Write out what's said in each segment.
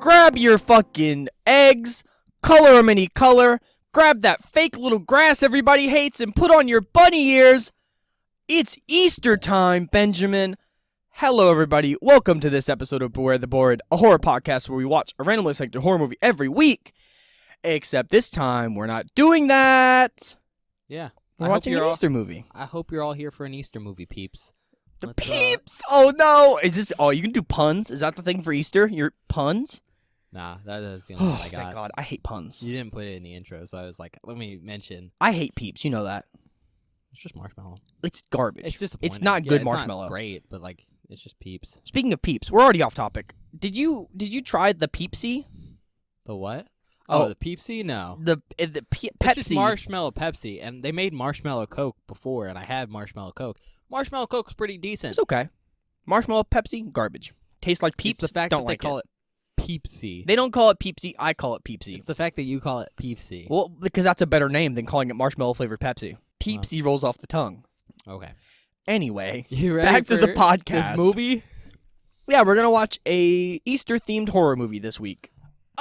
grab your fucking eggs, color them any color, grab that fake little grass everybody hates, and put on your bunny ears. It's Easter time, Benjamin. Hello, everybody. Welcome to this episode of Beware the Bored, a horror podcast where we watch a randomly selected horror movie every week. Except this time, we're not doing that. Yeah. We're watching an Easter movie. I hope you're all here for an Easter movie, peeps. Peeps! Oh, no! Is this? Oh, you can do puns? Is that the thing for Easter? Your puns? Nah, that's the only one I got. Thank God. I hate puns. You didn't put it in the intro, so I was like, let me mention. I hate Peeps. You know that. It's just marshmallow. It's garbage. It's disappointing. It's not good it's marshmallow. Not great, but like, it's just Peeps. Speaking of Peeps, we're already off topic. Did you try the Peepsy? The what? Oh, the Peepsy? No. The Pepsi. It's just marshmallow Pepsi, and they made marshmallow Coke before, and I had marshmallow Coke. Marshmallow Coke's pretty decent. It's okay. Marshmallow Pepsi, garbage. Tastes like Peeps. It's the fact don't that like they call it Peepsy. They don't call it Peepsy. I call it Peepsy. It's the fact that you call it Peepsy. Well, because that's a better name than calling it marshmallow flavored Pepsi. Peepsy rolls off the tongue. Okay. Anyway, You ready back to the podcast. This movie? Yeah, we're gonna watch a Easter themed horror movie this week.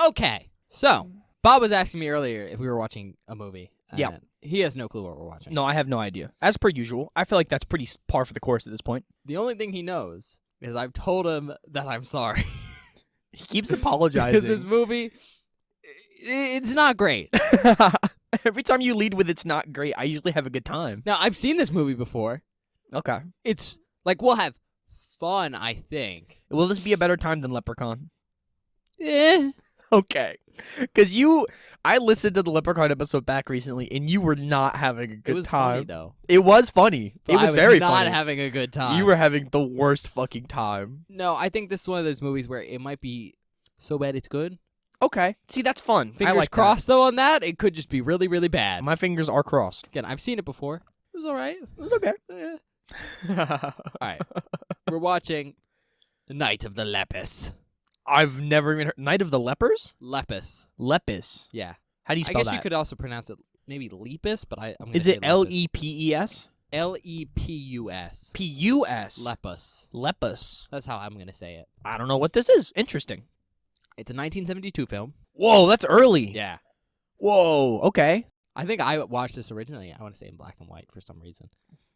Okay. So Bob was asking me earlier if we were watching a movie. Yeah. He has no clue what we're watching. No, I have no idea. As per usual, I feel like that's pretty par for the course at this point. The only thing he knows is I've told him that I'm sorry. He keeps apologizing. Because this movie, it's not great. Every time you lead with "it's not great," I usually have a good time. Now, I've seen this movie before. Okay. It's like, we'll have fun, I think. Will this be a better time than Leprechaun? Eh. Okay. Because I listened to the Leprechaun episode back recently, and you were not having a good It was time. funny, though. It was funny. But It was I very not funny. having a good time. You were having the worst fucking time. No, I think this is one of those movies where it might be so bad it's good. Okay. See, that's fun. Fingers I like crossed, though, on that. It could just be really, really bad. that. My fingers are crossed. Again, I've seen it before. It was all right. It was okay. Eh. All right. We're watching The Night of the Lepus. I've never even heard. Night of the Lepers? Lepus. Lepus. Yeah. How do you I spell guess that? you could also pronounce it maybe Lepus, but I'm gonna Is say it Lepus. Lepes? Lepus. Pus. Lepus. Lepus. That's how I'm going to say it. I don't know what this is. Interesting. It's a 1972 film. Whoa, that's early. Yeah. Whoa, okay. I think I watched this originally, I want to say in black and white for some reason.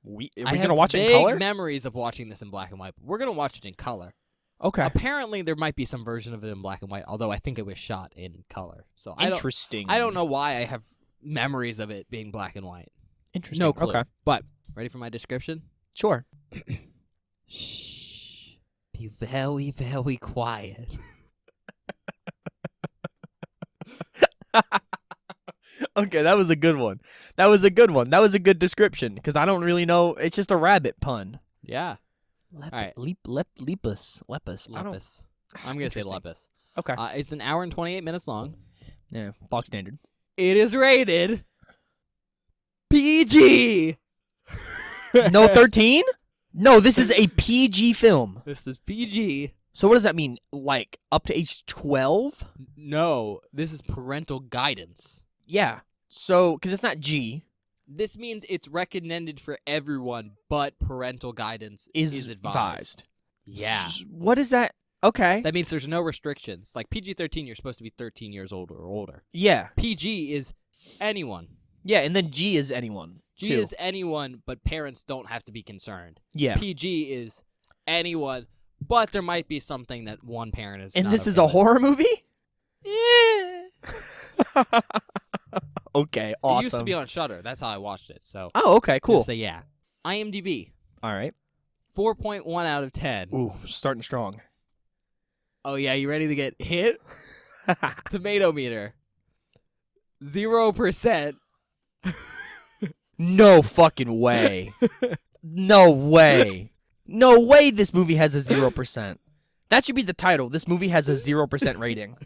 Are we I going have to watch it in vague color? memories of watching this in black and white, but we're going to watch it in color. Okay. Apparently, there might be some version of it in black and white, although I think it was shot in color. So Interesting. I don't know why I have memories of it being black and white. Interesting. No clue. Okay. But, ready for my description? Sure. Shh. Be very, very quiet. Okay, that was a good one. That was a good description, because I don't really know. It's just a rabbit pun. Yeah. All right. Lepus. Lepus. I'm going to say Interesting. Lepus. Okay. It's an hour and 28 minutes long. Yeah, box standard. It is rated PG. No 13? No, this is a PG film. This is PG. So what does that mean? Like up to age 12? No, this is parental guidance. Yeah. So, because it's not G. This means it's recommended for everyone, but parental guidance is advised. Yeah. What is that? Okay. That means there's no restrictions. Like PG-13, you're supposed to be 13 years old or older. Yeah. PG is anyone. Yeah, and then G is anyone. G too. is anyone, but parents don't have to be concerned. Yeah. PG is anyone, but there might be something that one parent is And not this okay is a with. horror movie? Yeah. Okay, awesome. It used to be on Shudder. That's how I watched it. So. Oh, okay, cool. Say yeah. IMDb. All right. 4.1 out of 10. Ooh, starting strong. Oh yeah, you ready to get hit? Tomato meter. 0%. No fucking way. No way. No way this movie has a 0%. That should be the title. This movie has a 0% rating.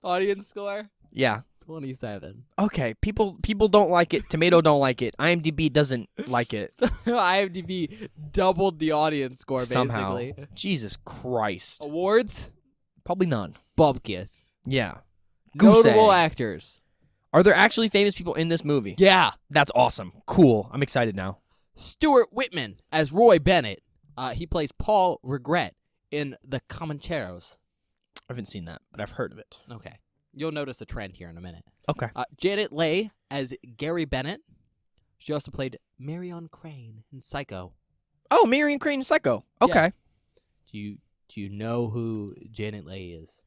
Audience score? Yeah. 27. Okay, people don't like it. Tomato don't like it. IMDb doesn't like it. IMDb doubled the audience score, Somehow. basically. Jesus Christ. Awards? Probably none. Bupkis. Yeah. Notable Goose. actors. Are there actually famous people in this movie? Yeah. That's awesome. Cool. I'm excited now. Stuart Whitman as Roy Bennett. He plays Paul Regret in The Comancheros. I haven't seen that, but I've heard of it. Okay. You'll notice a trend here in a minute. Okay. Janet Leigh as Gary Bennett. She also played Marion Crane in Psycho. Oh, Marion Crane in Psycho. Okay. Do you know who Janet Leigh is?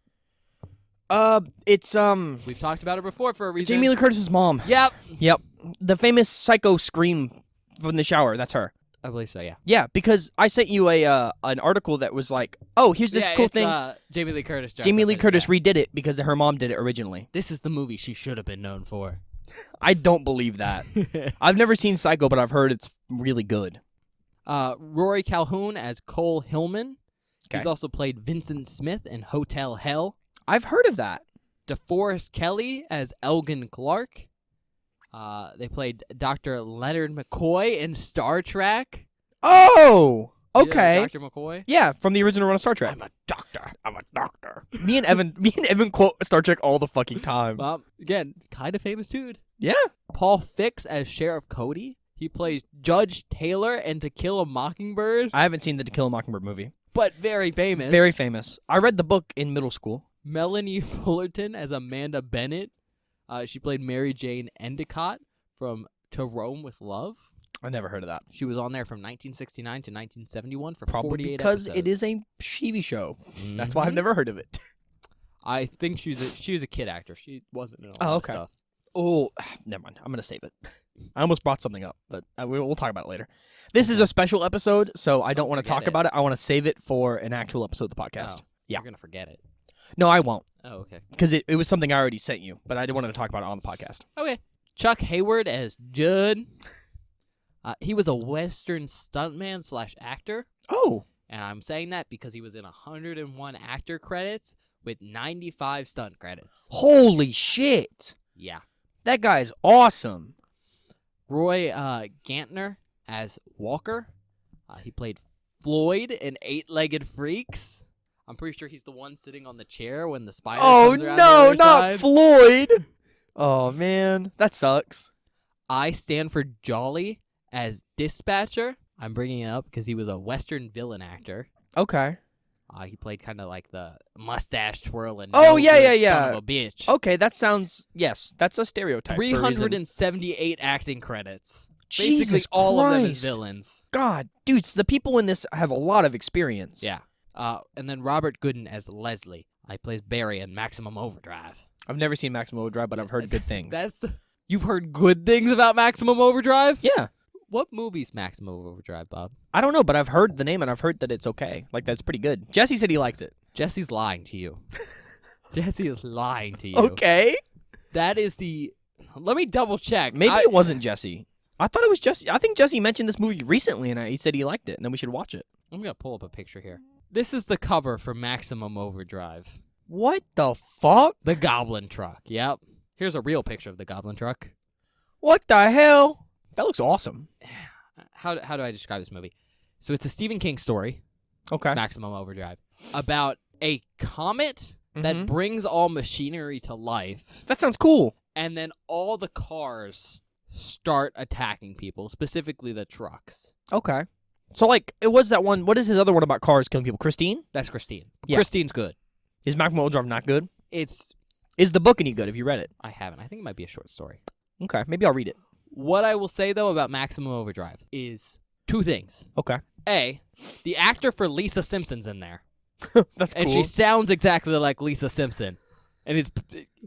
It's We've talked about her before for a reason. Jamie Lee Curtis's mom. Yep. Yep. The famous Psycho scream from the shower. That's her. I believe so, yeah. Yeah, because I sent you an article that was like, oh, here's this cool thing. Jamie Lee Curtis. Jamie Lee Curtis redid it because her mom did it originally. This is the movie she should have been known for. I don't believe that. I've never seen Psycho, but I've heard it's really good. Rory Calhoun as Cole Hillman. Okay. He's also played Vincent Smith in Hotel Hell. I've heard of that. DeForest Kelley as Elgin Clark. They played Dr. Leonard McCoy in Star Trek. Oh, okay. Dr. McCoy? Yeah, from the original run of Star Trek. I'm a doctor. Me and Evan quote Star Trek all the fucking time. Well, again, kind of famous dude. Yeah. Paul Fix as Sheriff Cody. He plays Judge Taylor in To Kill a Mockingbird. I haven't seen the To Kill a Mockingbird movie. But very famous. Very famous. I read the book in middle school. Melanie Fullerton as Amanda Bennett. She played Mary Jane Endicott from To Rome with Love. I never heard of that. She was on there from 1969 to 1971 for Probably 48 because episodes. it is a TV show. That's why I've never heard of it. I think she was a kid actor. She wasn't in a lot of stuff. Oh, never mind. I'm going to save it. I almost brought something up, but we'll talk about it later. This is a special episode, so I don't want to talk about it. I want to save it for an actual episode of the podcast. Oh, yeah. You're going to forget it. No, I won't. Oh, okay. Because it was something I already sent you, but I didn't want to talk about it on the podcast. Okay. Chuck Hayward as Judd. He was a Western stuntman / actor. Oh. And I'm saying that because he was in 101 actor credits with 95 stunt credits. Holy shit. Yeah. That guy's awesome. Roy Gantner as Walker. He played Floyd in 8-Legged Freaks. I'm pretty sure he's the one sitting on the chair when the spider comes around the other side. Floyd. Oh, man. That sucks. I. Stanford Jolly as Dispatcher. I'm bringing it up because he was a Western villain actor. Okay. He played kind of like the mustache twirling. Oh, no yeah, good yeah. Son of a bitch. Okay, that sounds... Yes, that's a stereotype. 378 acting credits. Jesus Basically all Christ. of them as villains. God, dudes, the people in this have a lot of experience. Yeah. And then Robert Gooden as Leslie. He plays Barry in Maximum Overdrive. I've never seen Maximum Overdrive, but I've heard good things. You've heard good things about Maximum Overdrive? Yeah. What movie's Maximum Overdrive, Bob? I don't know, but I've heard the name and I've heard that it's okay. Like, that's pretty good. Jesse said he likes it. Jesse's lying to you. Jesse is lying to you. Okay. That is the... Let me double check. Maybe it wasn't Jesse. I thought it was Jesse. I think Jesse mentioned this movie recently and he said he liked it and then we should watch it. I'm going to pull up a picture here. This is the cover for Maximum Overdrive. What the fuck? The Goblin Truck. Yep. Here's a real picture of the Goblin Truck. What the hell? That looks awesome. How do I describe this movie? So it's a Stephen King story. Okay. Maximum Overdrive. About a comet that brings all machinery to life. That sounds cool. And then all the cars start attacking people, specifically the trucks. Okay. So, like, it was that one. What is his other one about cars killing people? Christine? That's Christine. Yeah. Christine's good. Is Maximum Overdrive not good? Is the book any good? Have you read it? I haven't. I think it might be a short story. Okay. Maybe I'll read it. What I will say, though, about Maximum Overdrive is two things. Okay. A, the actor for Lisa Simpson's in there. That's cool. And she sounds exactly like Lisa Simpson. And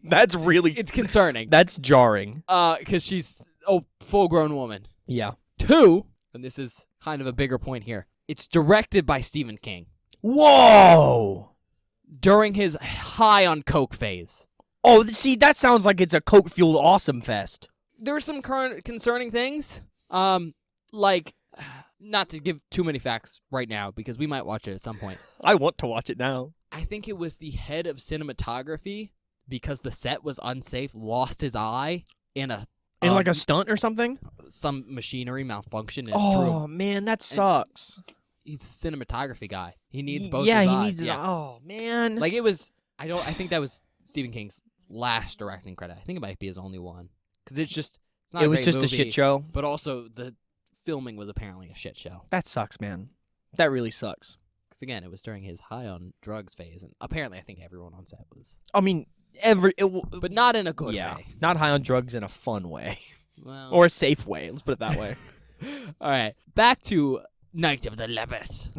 That's really... It's concerning. That's jarring. Because she's a full-grown woman. Yeah. Two, and this is kind of a bigger point here, it's directed by Stephen King. Whoa! During his high on coke phase. Oh, see, that sounds like it's a coke-fueled awesome fest. There are some current concerning things. Like, not to give too many facts right now, because we might watch it at some point. I want to watch it now. I think it was the head of cinematography, because the set was unsafe, lost his eye in like a stunt or something? Some machinery malfunction. Oh, man, that sucks. He's a cinematography guy. He needs both yeah, his he eyes. needs his Oh, man. Like, it was... I think that was Stephen King's last directing credit. I think it might be his only one. Because it's not it was just a shit show. But also, the filming was apparently a shit show. That sucks, man. That really sucks. Because again, it was during his high on drugs phase, and apparently I think everyone on set was. I mean, But not in a good yeah, way. not high on drugs in a fun way. Well, Or a safe way. Let's put it that way. all right, back to Night of the Lepus.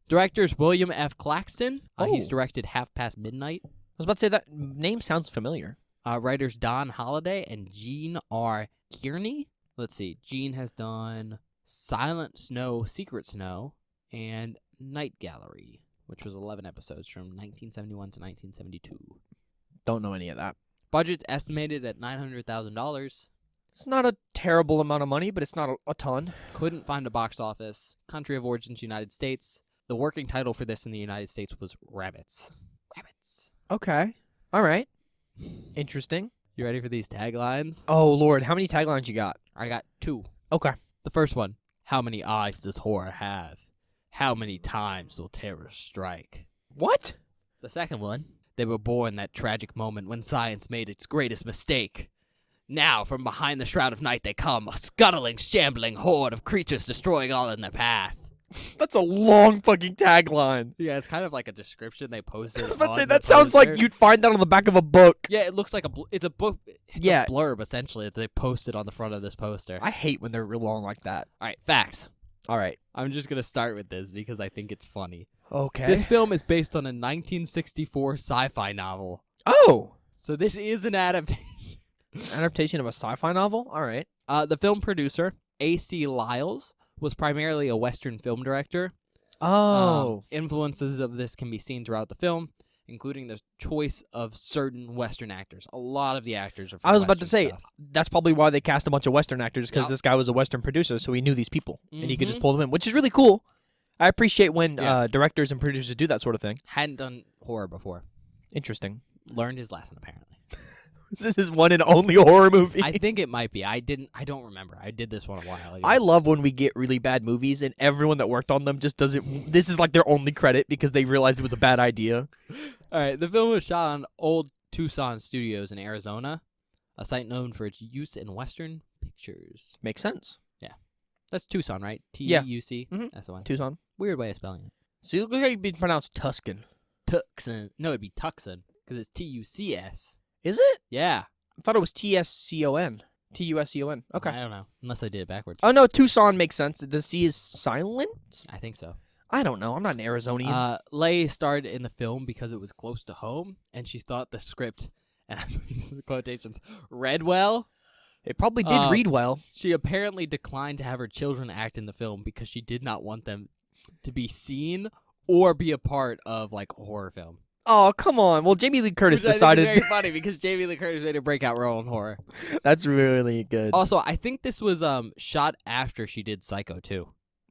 Director's William F. Claxton. He's Oh. directed Half Past Midnight. I was about to say that name sounds familiar. Writers Don Holliday and Gene R. Kearney. Let's see. Gene has done Silent Snow, Secret Snow, and Night Gallery, which was 11 episodes from 1971 to 1972. Don't know any of that. Budget's estimated at $900,000. It's not a terrible amount of money, but it's not a ton. Couldn't find a box office. Country of origins, United States. The working title for this in the United States was Rabbits. Rabbits. Okay. All right. Interesting. You ready for these taglines? Oh, Lord. How many taglines you got? I got 2. Okay. The first one, how many eyes does horror have? How many times will terror strike? What? The second one, they were born that tragic moment when science made its greatest mistake. Now, from behind the shroud of night they come, a scuttling, shambling horde of creatures destroying all in their path. That's a long fucking tagline. Yeah, it's kind of like a description they posted. I was about to say, on that the sounds like poster. you'd find that on the back of a book. Yeah, it looks like it's a book. It's Yeah. a blurb, essentially, that they posted on the front of this poster. I hate when they're real long like that. All right, facts. All right. I'm just going to start with this because I think it's funny. Okay. This film is based on a 1964 sci-fi novel. Oh. So this is an adaptation. Adaptation of a sci-fi novel? All right. The film producer, A.C. Lyles, was primarily a Western film director. Oh. Influences of this can be seen throughout the film, including the choice of certain Western actors. A lot of the actors are from I was about to Western say, stuff. that's probably why they cast a bunch of Western actors, because Yep. this guy was a Western producer, so he knew these people, and he could just Mhm. pull them in, which is really cool. I appreciate when Yeah. directors and producers do that sort of thing. Hadn't done horror before. Interesting. Learned his lesson, apparently. This is one and only horror movie. I think it might be. I don't remember. I did this one a while ago. I love when we get really bad movies and everyone that worked on them just does it. This is like their only credit because they realized it was a bad idea. All right, the film was shot on old Tucson Studios in Arizona, a site known for its use in Western pictures. Makes sense. That's Tucson, right? Yeah. T-U-C. Mhm. That's the one. Tucson. Weird way of spelling it. See, look how you'd be pronounced Tuscan. Tucson. No, it'd be Tucson because it's T-U-C-S. Is it? Yeah. I thought it was T-S-C-O-N. T-U-S-C-O-N. Okay. I don't know. Unless I did it backwards. Oh, no, Tucson makes sense. The C is silent? I think so. I don't know. I'm not an Arizonian. Leigh starred in the film because it was close to home, and she thought the script, and I'm using the quotations, read well. It probably did read well. She apparently declined to have her children act in the film because she did not want them to be seen or be a part of like a horror film. Oh, come on. Well, Jamie Lee Curtis Which I think decided. is very funny because Jamie Lee Curtis made a breakout role in horror. That's really good. Also, I think this was shot after she did Psycho 2.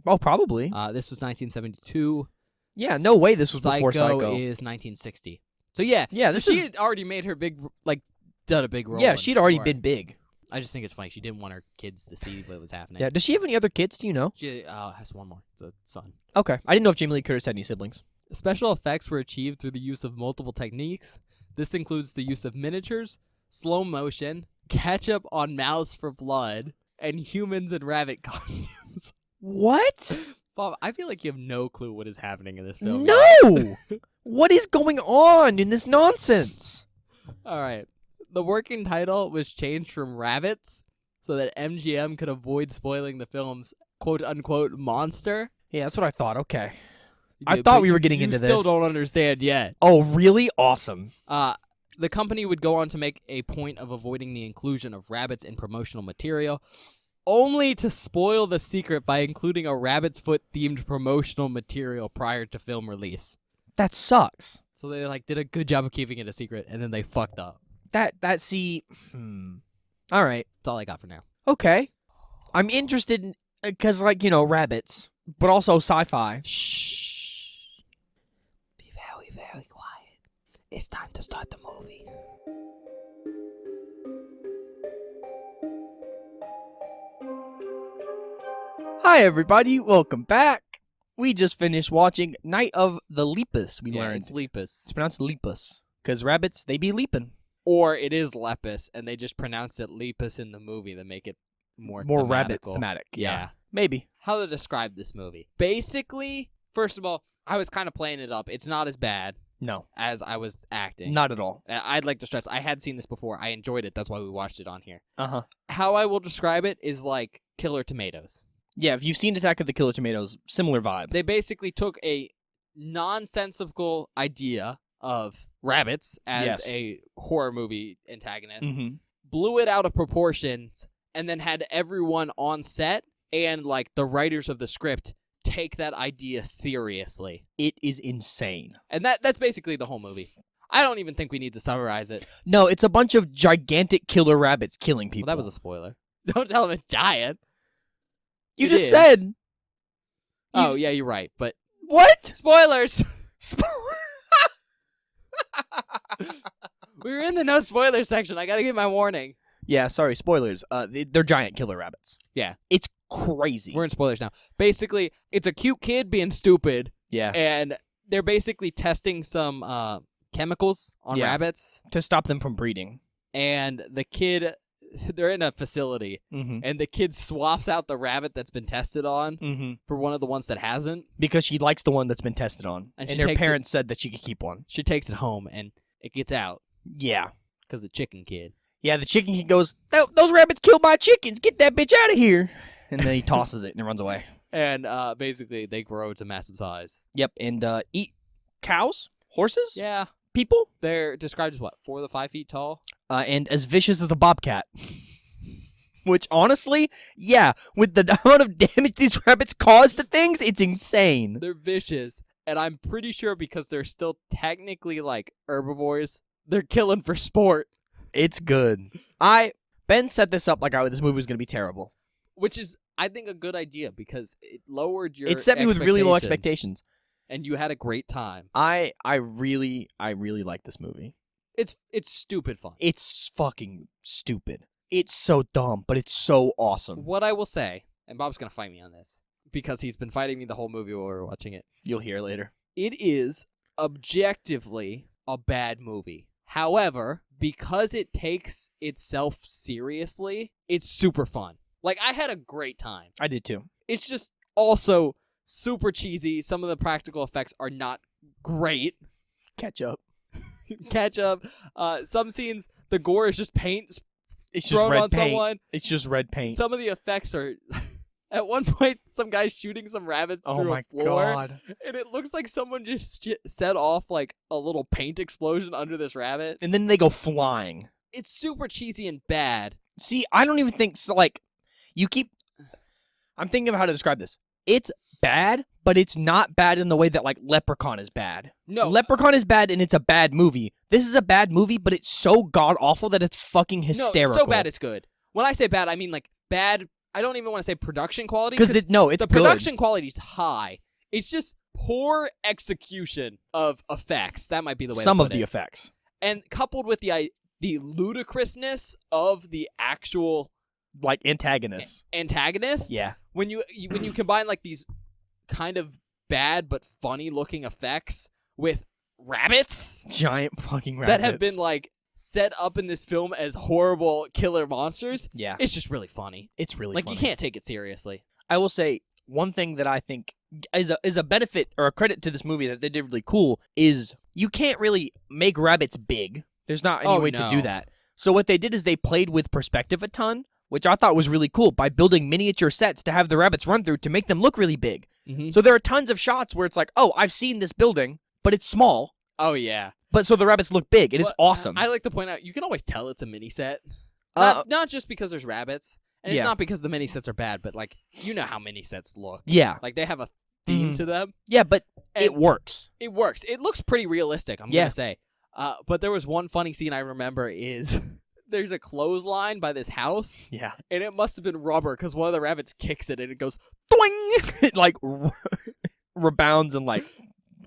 Oh, probably. This was 1972. Yeah, no way this was before Psycho. is 1960. So yeah, Yeah, so this she is- had already made her big, like, done a big role. Yeah, in she'd already horror. been big. I just think it's funny. She didn't want her kids to see what was happening. Yeah. Does she have any other kids? Do you know? She has one more. It's a son. Okay. I didn't know if Jamie Lee Curtis had any siblings. Special effects were achieved through the use of multiple techniques. This includes the use of miniatures, slow motion, ketchup on mouths for blood, and humans and rabbit costumes. What? Bob, I feel like you have no clue what is happening in this film. No! What is going on in this nonsense? All right. The working title was changed from Rabbits so that MGM could avoid spoiling the film's quote-unquote monster. Yeah, that's what I thought. Okay. Yeah, I thought but we were getting you into still this. don't understand yet. Oh, really? Awesome. The company would go on to make a point of avoiding the inclusion of rabbits in promotional material, only to spoil the secret by including a rabbit's foot-themed promotional material prior to film release. That sucks. So they did a good job of keeping it a secret, and then they fucked up. All right. That's all I got for now. Okay. I'm interested in, because, rabbits, but also sci-fi. Shh. Be very, very quiet. It's time to start the movie. Hi, everybody. Welcome back. We just finished watching Night of the Lepus, we learned. It's Lepus. It's pronounced Lepus, because rabbits, they be leaping. Or it is Lepus, and they just pronounced it Lepus in the movie to make it more Rabbit thematical. thematic. Yeah. Maybe. How to describe this movie? Basically, first of all, I was kind of playing it up. It's not as bad No, as I was acting. not at all. I'd like to stress, I had seen this before. I enjoyed it. That's why we watched it on here. Uh-huh. How I will describe it is like Killer Tomatoes. Yeah, if you've seen Attack of the Killer Tomatoes, similar vibe. They basically took a nonsensical idea of rabbits as Yes. a horror movie antagonist, Mm-hmm. blew it out of proportions, and then had everyone on set and like the writers of the script take that idea seriously. It is insane. And that's basically the whole movie. I don't even think we need to summarize it. No, it's a bunch of gigantic killer rabbits killing people. Well, that was a spoiler. Don't tell them it's giant. You It just is. said. Oh, yeah, you're right. But What? spoilers! We were in the no spoiler section. I gotta give my warning. Yeah, sorry, spoilers. They're giant killer rabbits. Yeah. It's crazy. We're in spoilers now. Basically, it's a cute kid being stupid, Yeah. and they're basically testing some chemicals on Yeah. rabbits. To stop them from breeding. And the kid, they're in a facility, Mm-hmm. and the kid swaps out the rabbit that's been tested on Mm-hmm. for one of the ones that hasn't. Because she likes the one that's been tested on. And And she her takes parents said that she could keep one. She takes it home, and it gets out Yeah. because the chicken kid. Yeah, the chicken kid goes, those rabbits killed my chickens. Get that bitch out of here. And then he tosses it and it runs away. And basically, they grow to massive size. Yep, and eat cows? Horses? Yeah. People? They're described as what, 4 to 5 feet tall? And as vicious as a bobcat. Which, honestly, yeah, with the amount of damage these rabbits cause to things, it's insane. They're vicious, and I'm pretty sure because they're still technically like herbivores, they're killing for sport, It's good. Ben set this up like this movie was going to be terrible. which is, I think, a good idea because it lowered your It set me with really low expectations. and you had a great time. I really like this movie. It's stupid fun. It's fucking stupid. It's so dumb, but it's so awesome. What I will say, and Bob's gonna fight me on this because he's been fighting me the whole movie while we were watching it. You'll hear later. It is objectively a bad movie. However, because it takes itself seriously, it's super fun. Like, I had a great time. I did too. It's just also super cheesy. Some of the practical effects are not great. Catch up. Catch up. Some scenes, the gore is just paint It's just thrown red on paint. someone. It's just red paint. Some of the effects are... At one point, some guy's shooting some rabbits Oh through my a floor, god. and it looks like someone just set off like a little paint explosion under this rabbit. And then they go flying. It's super cheesy and bad. See, I don't even think so. I'm thinking of how to describe this. It's bad, but it's not bad in the way that like Leprechaun is bad. No, Leprechaun is bad and it's a bad movie. This is a bad movie, but it's so god awful that it's fucking hysterical. No, so bad it's good. When I say bad, I mean like bad. I don't even want to say production quality Because it's the good. production quality is high. It's just poor execution of effects. That might be the way. Some to of put the it. effects. And coupled with the ludicrousness of the actual Like antagonists. antagonist. Yeah. When you combine like these kind of bad but funny looking effects with rabbits Giant fucking rabbits. that have been like set up in this film as horrible killer monsters, Yeah. it's just really funny. It's really Like funny. you can't take it seriously. I will say one thing that I think is a benefit or a credit to this movie that they did really cool is you can't really make rabbits big. There's not any way to do no. that. So what they did is they played with perspective a ton, which I thought was really cool by building miniature sets to have the rabbits run through to make them look really big. Mm-hmm. So there are tons of shots where it's like, oh, I've seen this building, but it's small. Oh yeah, But so the rabbits look big, and it's But awesome. I like to point out you can always tell it's a mini set. Uh, Not just because there's rabbits, and it's yeah. not because the mini sets are bad, but like you know how mini sets look. Yeah. Like they have a theme Mhm. to them. Yeah, but it And works. It works. It looks pretty realistic, I'm Yeah. gonna say. But there was one funny scene I remember is there's a clothesline by this house, Yeah. and it must have been rubber because one of the rabbits kicks it and it goes doing. It like rebounds and like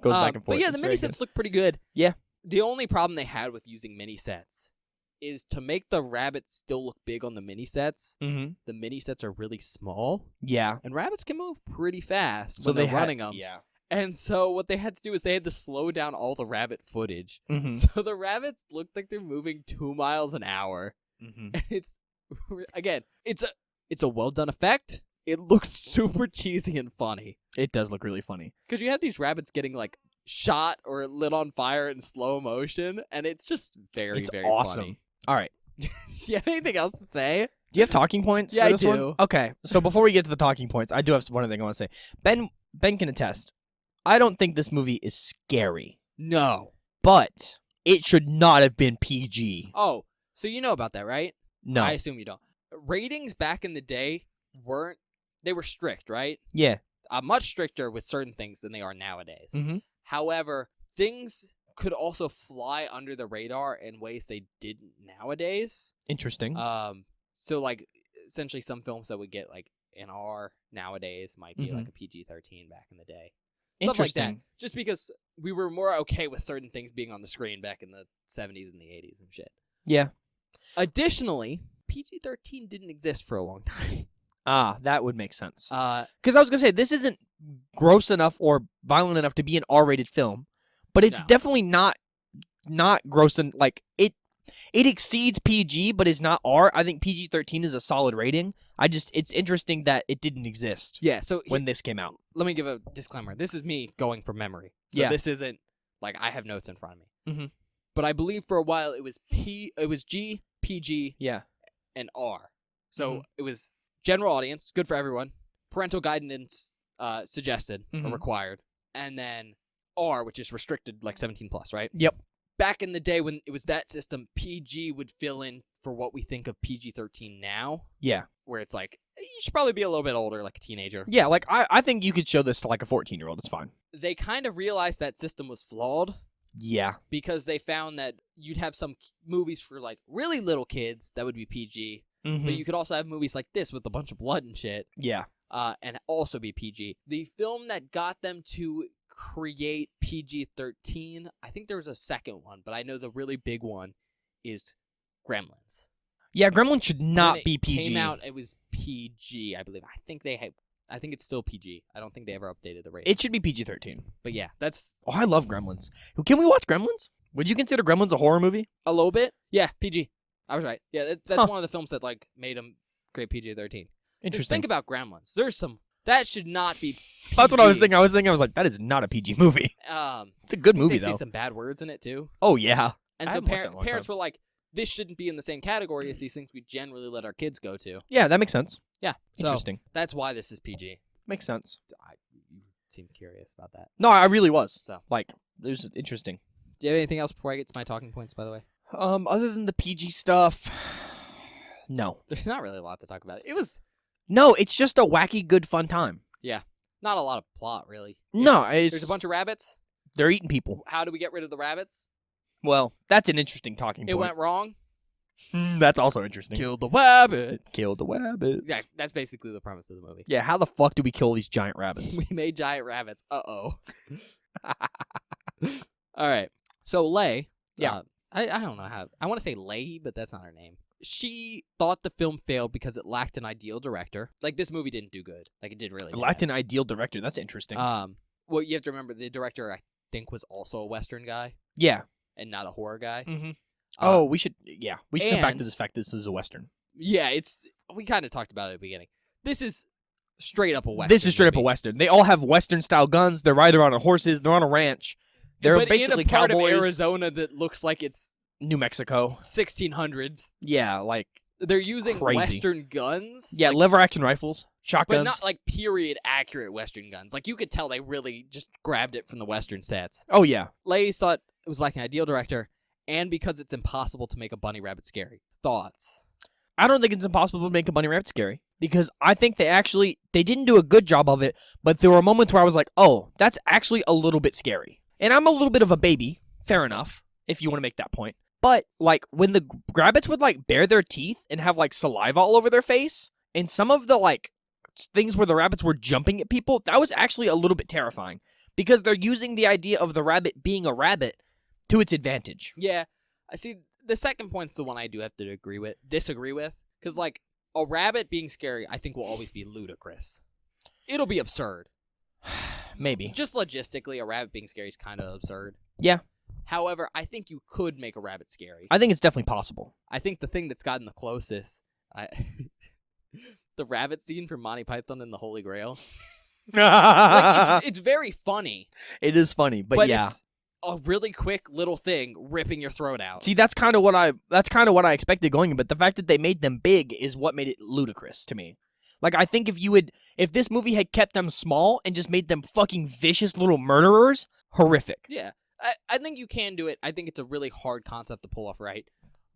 goes back and forth. But yeah, the It's mini very sets look pretty good. Yeah. The only problem they had with using mini sets is to make the rabbits still look big on the mini sets. good. Mm-hmm. The mini sets are really small, Yeah. and rabbits can move pretty fast So when they they're running them. Yeah. And so what they had to do is they had to slow down all the rabbit footage. Mm-hmm. So the rabbits look like they're moving 2 miles an hour. Mm-hmm. And it's again, it's a well done effect. It looks super cheesy and funny. It does look really funny. Because you have these rabbits getting like shot or lit on fire in slow motion, and it's just very, It's very awesome. funny. All right. Do you have anything else to say? Do you have talking points Yeah, for I this one? do. Okay, so before we get to the talking points, I do have one other thing I want to say. Ben can attest. I don't think this movie is scary, No. but it should not have been PG. Oh, so you know about that, right? No. I assume you don't. Ratings back in the day were strict, right? Yeah. Much stricter with certain things than they are nowadays. Mm-hmm. However, things could also fly under the radar in ways they didn't nowadays. Interesting. So like essentially some films that would get like an R nowadays might be like a PG-13 back in the day. Stuff like that. Interesting. Just because we were more okay with certain things being on the screen back in the 70s and the 80s and shit. Yeah. Additionally, PG-13 didn't exist for a long time. That would make sense. Because I was going to say, this isn't gross enough or violent enough to be an R-rated film, but it's No. definitely not gross and like it exceeds PG, but is not R. I think PG-13 is a solid rating. It's interesting that it didn't exist yeah, so when this came out. let me give a disclaimer. This is me going from memory. So Yeah. this isn't like I have notes in front of me. Mhm. But I believe for a while it was G, PG, Yeah. and R. So Mhm. it was general audience, good for everyone. Parental guidance suggested or Mhm. required, and then R, which is restricted, like 17 plus, right? Yep. Back in the day when it was that system, PG would fill in for what we think of PG-13 now, Yeah. where it's like you should probably be a little bit older, like a teenager. Yeah, like I think you could show this to like a 14-year-old. It's fine. They kind of realized that system was flawed. Yeah. Because they found that you'd have some movies for like really little kids that would be PG, but you could also have movies like this with a bunch of blood and shit, Yeah. and also be PG. The film that got them to create PG-13, I think there was a second one, but I know the really big one is Gremlins. Yeah, Gremlins should not When it be PG. Came out, it was PG, I believe. I think it's still PG. I don't think they ever updated the rating. It should be PG-13. But yeah, that's Oh, I love Gremlins. Can we watch Gremlins? Would you consider Gremlins a horror movie? a little bit. Yeah, PG. I was right. Yeah, that's Huh. one of the films that like made them create PG-13. Just Interesting. think about Gremlins. There's some that should not be PG. That's what I was thinking. I was like, that is not a PG movie. It's a good I think movie they though. say some bad words in it too. Oh yeah. And I so haven't watched that in a long parents time. were like, this shouldn't be in the same category as these things we generally let our kids go to. Yeah, that makes sense. Yeah. So Interesting. that's why this is PG. Makes sense. You seem curious about that. No, I really was. So Like, it was interesting. do you have anything else before I get to my talking points, by the way? Other than the PG stuff, no. There's not really a lot to talk about. It was No, it's just a wacky, good, fun time. not a lot of plot, really. No, There's a bunch of rabbits. they're eating people. How do we get rid of the rabbits? Well, that's an interesting talking It point. went wrong. That's also interesting. Killed the rabbit. Killed the rabbits. Yeah, that's basically the premise of the movie. Yeah, how the fuck do we kill these giant rabbits? We made giant rabbits. Uh-oh. All right. So Lay. Yeah. I don't know how. I want to say Lay, but that's not her name. She thought the film failed because it lacked an ideal director. Like, this movie didn't do good. Like, it did really It bad. lacked an ideal director. That's interesting. Well, you have to remember, the director, I think, was also a Western guy Yeah. and not a horror guy. Mm-hmm. Uh, We should come back and- to this fact this is a Western. Yeah, we kind of talked about it at the beginning. This is straight up a Western. This is straight up a movie. Western. They all have Western-style guns. They ride around on horses. They're on a ranch. They're but basically in a part cowboys. of Arizona that looks like it's New Mexico. 1600s. Yeah, like, They're using Crazy. Western guns. yeah, like, lever-action rifles, shotguns. but not like period accurate Western guns. Like, you could tell they really just grabbed it from the Western sets. Oh, yeah. Lay thought it was like an ideal director, and because it's impossible to make a bunny rabbit scary. Thoughts? I don't think it's impossible to make a bunny rabbit scary because I think they didn't do a good job of it, but there were moments where I was like, oh, that's actually a little bit scary. And I'm a little bit of a baby, fair enough, if you want to make that point. But, like, when the rabbits would, like, bare their teeth and have, like, saliva all over their face, and some of the, like, things where the rabbits were jumping at people, that was actually a little bit terrifying because they're using the idea of the rabbit being a rabbit to its advantage. Yeah. I see. The second point's the one I do have to disagree with, because, like, a rabbit being scary, I think will always be ludicrous. It'll be absurd. Maybe. Just logistically, a rabbit being scary is kind of absurd. Yeah. However, I think you could make a rabbit scary. I think it's definitely possible. I think the thing that's gotten the closest, the rabbit scene from Monty Python and the Holy Grail. Like it's very funny, It is funny, but yeah. it's a really quick little thing ripping your throat out. See, that's kind of what I expected going in, but the fact that they made them big is what made it ludicrous to me. Like, I think if this movie had kept them small and just made them fucking vicious little murderers, horrific. Yeah, I think you can do it. I think it's a really hard concept to pull off right.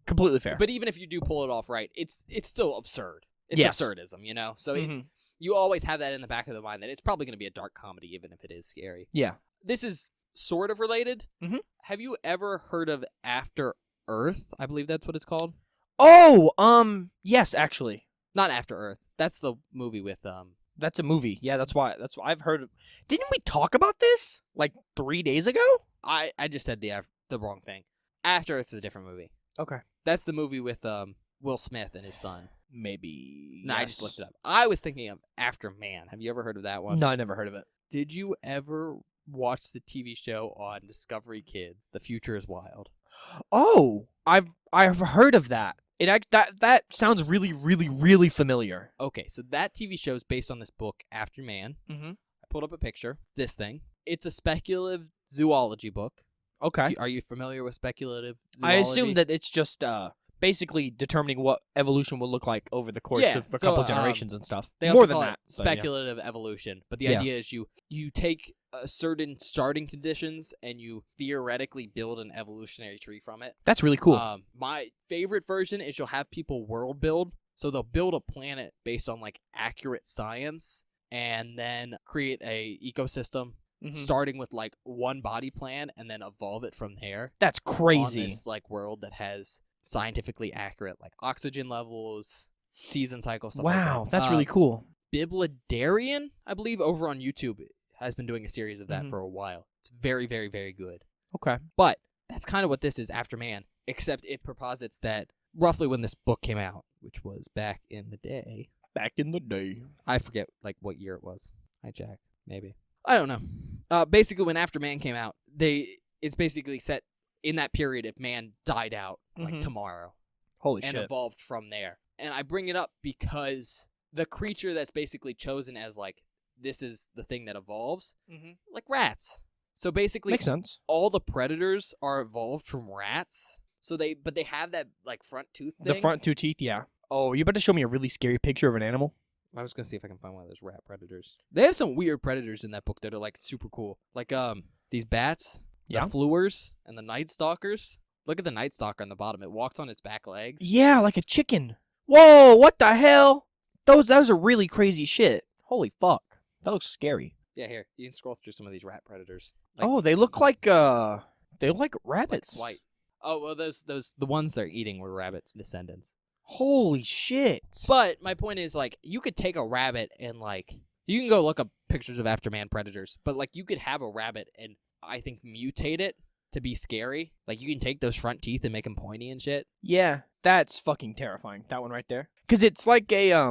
Completely fair. But even if you do pull it off right, it's still absurd. It's Yes. absurdism, you know? So Mhm. you always have that in the back of the mind that it's probably going to be a dark comedy, even if it is scary. Yeah. This is sort of related. Mhm. Have you ever heard of After Earth? I believe that's what it's called. Oh, yes, actually. Not After Earth. That's the movie with That's a movie. Yeah, that's why I've heard of. Didn't we talk about this like 3 days ago? I just said the wrong thing. After Earth is a different movie. Okay. That's the movie with Will Smith and his son. Maybe. No, I just looked it up. I was thinking of After Man. Have you ever heard of that one? No, I never heard of it. Did you ever watch the TV show on Discovery Kids, The Future is Wild? Oh, I've heard of that. That sounds really, really, really familiar. Okay, so that TV show is based on this book, After Man. Mm-hmm. I pulled up a picture. This thing. It's a speculative zoology book. Okay. Are you familiar with speculative zoology? I assume that it's just basically determining what evolution will look like over the course Yeah, of a so, couple generations and stuff. They also More than call that. it but yeah. speculative evolution. But the Yeah. idea is you take certain starting conditions and you theoretically build an evolutionary tree from it. That's really cool. My favorite version is you'll have people world build. So they'll build a planet based on like accurate science and then create a ecosystem Mhm. starting with like one body plan and then evolve it from there. That's crazy. On this like world that has scientifically accurate like oxygen levels, season cycle stuff. Wow, like that. that's really cool. Biblidarian, I believe, over on YouTube has been doing a series of that Mhm. for a while. It's very, very, very good. Okay. But that's kind of what this is, After Man, except it proposits that roughly when this book came out, which was back in the day. Back in the day. I forget like what year it was. Hi, Jack. Maybe. I don't know. Basically, when After Man came out, it's basically set in that period if man died out like Mhm. tomorrow Holy and shit. evolved from there. And I bring it up because the creature that's basically chosen as like this is the thing that evolves, Mhm. like rats. So basically, Makes sense. all the predators are evolved from rats. So they have that like front tooth thing. The front two teeth, yeah. Oh, you better show me a really scary picture of an animal. I was gonna see if I can find one of those rat predators. They have some weird predators in that book that are like super cool. Like these bats, Yeah. the fluers, and the night stalkers. Look at the night stalker on the bottom. It walks on its back legs. Yeah, like a chicken. Whoa, what the hell? Those are really crazy shit. Holy fuck. That looks scary. Yeah, here you can scroll through some of these rat predators. Like, Oh, they look like rabbits. white. Oh well, the ones they're eating were rabbits' descendants. Holy shit. But my point is, like, you could take a rabbit and, like, you can go look up pictures of After Man predators, but, like, you could have a rabbit and, I think, mutate it to be scary. Like, you can take those front teeth and make them pointy and shit. Yeah, that's fucking terrifying. That one right there. Because it's like a,